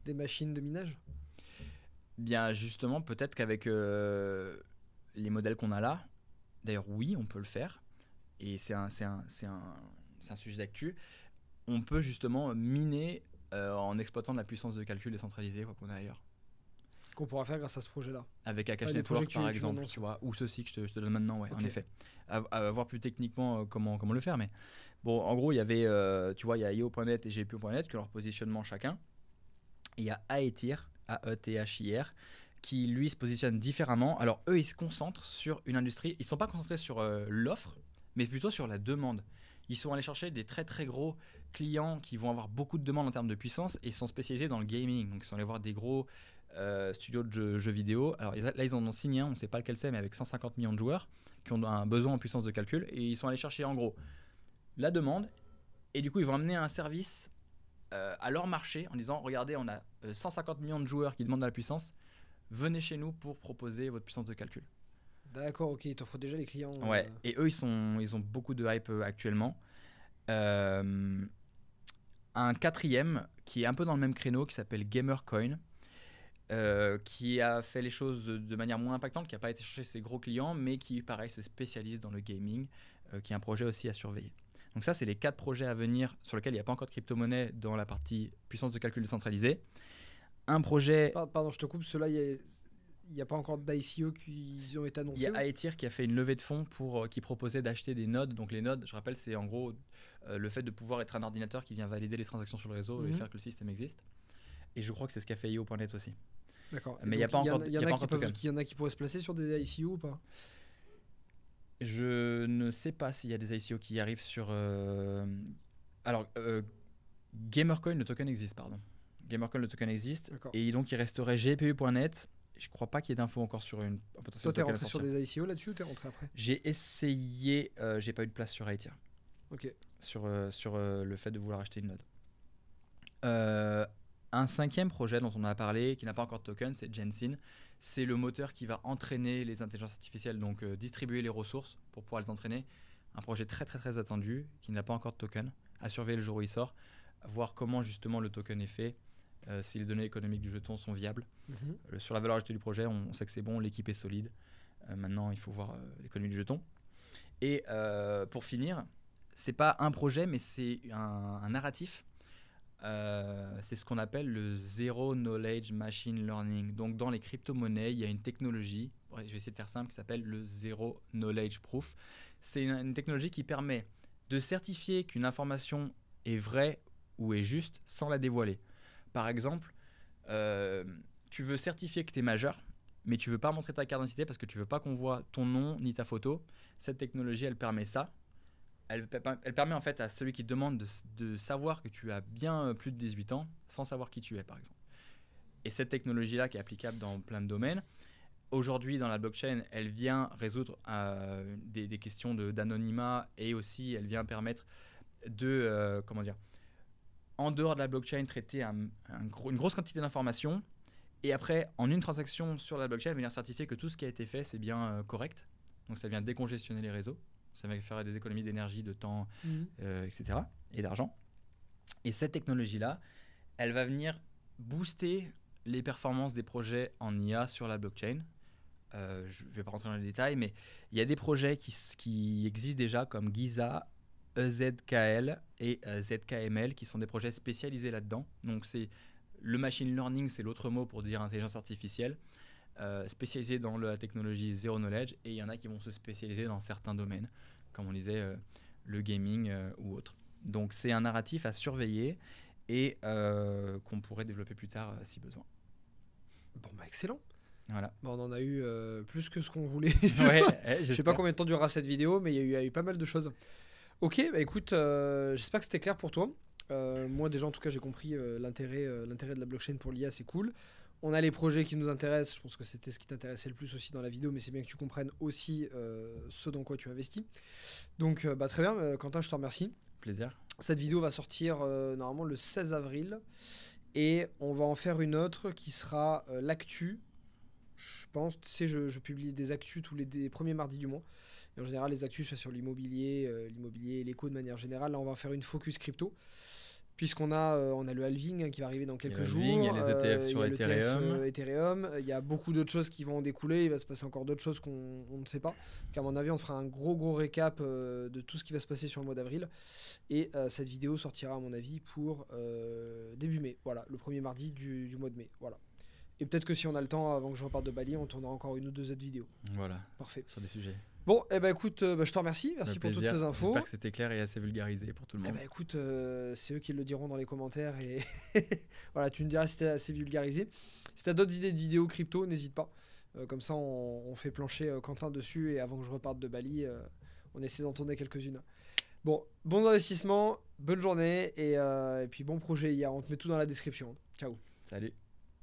B: machines de minage?
A: Bien justement, peut-être qu'avec les modèles qu'on a là, d'ailleurs oui, on peut le faire, et c'est un sujet d'actu, on peut justement miner en exploitant de la puissance de calcul décentralisée qu'on a ailleurs.
B: Qu'on pourra faire grâce à ce projet-là.
A: Avec Akash
B: Ouais, les projets
A: Network
B: que
A: par
B: tu
A: exemple,
B: m'annonces.
A: tu vois, ou ceci que je te donne maintenant, ouais, en
B: Ok.
A: effet. À voir plus techniquement comment le faire, mais bon, en gros, il y avait, tu vois, il y a IO.net et GPU.net qui ont leur positionnement chacun. Et il y a Aethir, A-E-T-H-I-R, qui lui se positionne différemment. Alors eux, ils se concentrent sur une industrie, ils ne sont pas concentrés sur l'offre, mais plutôt sur la demande. Ils sont allés chercher des très très gros clients qui vont avoir beaucoup de demandes en termes de puissance et ils sont spécialisés dans le gaming. Donc ils sont allés voir des gros studios de jeux vidéo. Alors là, ils en ont signé un, on ne sait pas lequel c'est, mais avec 150 millions de joueurs qui ont un besoin en puissance de calcul. Et ils sont allés chercher en gros la demande. Et du coup, ils vont amener un service à leur marché en disant, regardez, on a 150 millions de joueurs qui demandent de la puissance. Venez chez nous pour proposer votre puissance de calcul.
B: D'accord, ok, il t'en faut déjà les clients.
A: Ouais, et eux, ils ont beaucoup de hype actuellement. Un quatrième qui est un peu dans le même créneau qui s'appelle Gamercoin, qui a fait les choses de manière moins impactante, qui n'a pas été chercher ses gros clients, mais qui, pareil, se spécialise dans le gaming, qui est un projet aussi à surveiller. Donc ça, c'est les 4 projets à venir sur lesquels il n'y a pas encore de crypto-monnaie dans la partie puissance de calcul décentralisée. Un projet...
B: Pardon, je te coupe, ceux-là, il n'y a pas encore d'ICO qui ont été
A: Il
B: annoncés.
A: y a Aethir qui a fait une levée de fonds qui proposait d'acheter des nodes. Donc les nodes, je rappelle, c'est en gros le fait de pouvoir être un ordinateur qui vient valider les transactions sur le réseau et faire que le système existe. Et je crois que c'est ce qu'a fait IO.net aussi.
B: D'accord.
A: Mais il n'y a pas encore.
B: Il y en a qui pourraient se placer sur des ICO ou pas?
A: Je ne sais pas s'il y a des ICO qui arrivent sur. Alors, Gamercoin, le token existe, pardon. Gamercoin, le token existe.
B: D'accord.
A: Et donc, il resterait GPU.net. Je crois pas qu'il y ait d'infos encore sur un potentiel
B: Toi, t'es
A: token à
B: rentré sur
A: sortir.
B: des ICO là-dessus ou t'es rentré après?
A: J'ai essayé, j'ai pas eu de place sur Aethir.
B: Ok.
A: Sur le fait de vouloir acheter une node. Un cinquième projet dont on a parlé, qui n'a pas encore de token, c'est Gensin. C'est le moteur qui va entraîner les intelligences artificielles, donc distribuer les ressources pour pouvoir les entraîner. Un projet très très très attendu, qui n'a pas encore de token, à surveiller le jour où il sort, voir comment justement le token est fait, si les données économiques du jeton sont viables. Sur la valeur ajoutée du projet, on sait que c'est bon, l'équipe est solide. Maintenant, il faut voir l'économie du jeton. Et pour finir, c'est pas un projet, mais c'est un narratif. C'est ce qu'on appelle le Zero Knowledge Machine Learning. Donc dans les crypto-monnaies, il y a une technologie, je vais essayer de faire simple, qui s'appelle le Zero Knowledge Proof. C'est une technologie qui permet de certifier qu'une information est vraie ou est juste sans la dévoiler. Par exemple, tu veux certifier que tu es majeur, mais tu veux pas montrer ta carte d'identité parce que tu veux pas qu'on voit ton nom ni ta photo. Cette technologie, elle permet ça. Elle permet en fait à celui qui demande de savoir que tu as bien plus de 18 ans sans savoir qui tu es, par exemple. Et cette technologie-là, qui est applicable dans plein de domaines, aujourd'hui dans la blockchain, elle vient résoudre des questions d'anonymat, et aussi elle vient permettre de, en dehors de la blockchain, traiter une grosse quantité d'informations, et après, en une transaction sur la blockchain, venir certifier que tout ce qui a été fait, c'est bien correct. Donc ça vient décongestionner les réseaux. Ça va faire des économies d'énergie, de temps, etc. et d'argent. Et cette technologie-là, elle va venir booster les performances des projets en IA sur la blockchain. Je ne vais pas rentrer dans les détails, mais il y a des projets qui existent déjà comme Giza, EZKL et ZKML, qui sont des projets spécialisés là-dedans. Donc le machine learning, c'est l'autre mot pour dire intelligence artificielle. Spécialisés dans la technologie Zero Knowledge, et il y en a qui vont se spécialiser dans certains domaines, comme on disait le gaming ou autre. Donc c'est un narratif à surveiller et qu'on pourrait développer plus tard si besoin.
B: Bon bah excellent.
A: Voilà.
B: Bon, on en a eu plus que ce qu'on voulait.
A: Ouais,
B: je sais pas combien de temps durera cette vidéo, mais il y a eu pas mal de choses. Ok, bah écoute, j'espère que c'était clair pour toi. Moi déjà en tout cas j'ai compris l'intérêt de la blockchain pour l'IA, c'est cool. On a les projets qui nous intéressent, je pense que c'était ce qui t'intéressait le plus aussi dans la vidéo, mais c'est bien que tu comprennes aussi ce dans quoi tu investis. Donc très bien, Quentin, je te remercie.
A: Plaisir.
B: Cette vidéo va sortir normalement le 16 avril, et on va en faire une autre qui sera l'actu. Je pense, tu sais, je publie des actus tous les premiers mardis du mois. Et en général, les actus, c'est sur l'immobilier, l'éco de manière générale. Là, on va en faire une focus crypto. Puisqu'on on a le halving qui va arriver dans quelques jours.
A: Il y a les ETF sur
B: Ethereum. Il y a beaucoup d'autres choses qui vont en découler. Il va se passer encore d'autres choses qu'on ne sait pas. Donc à mon avis, on fera un gros récap de tout ce qui va se passer sur le mois d'avril. Et cette vidéo sortira, à mon avis, pour début mai. Voilà, le premier mardi du mois de mai. Voilà. Et peut-être que si on a le temps, avant que je reparte de Bali, on tournera encore une ou deux autres vidéos.
A: Voilà.
B: Parfait.
A: Sur des sujets.
B: Bon, écoute, je te remercie. Merci pour toutes ces infos.
A: J'espère que c'était clair et assez vulgarisé pour tout le monde.
B: Écoute, c'est eux qui le diront dans les commentaires. Et voilà, tu me diras si c'était assez vulgarisé. Si tu as d'autres idées de vidéos crypto, n'hésite pas. Comme ça, on fait plancher Quentin dessus. Et avant que je reparte de Bali, on essaie d'en tourner quelques-unes. Bon, bons investissements, bonne journée. Et puis bon projet hier. On te met tout dans la description. Ciao.
A: Salut.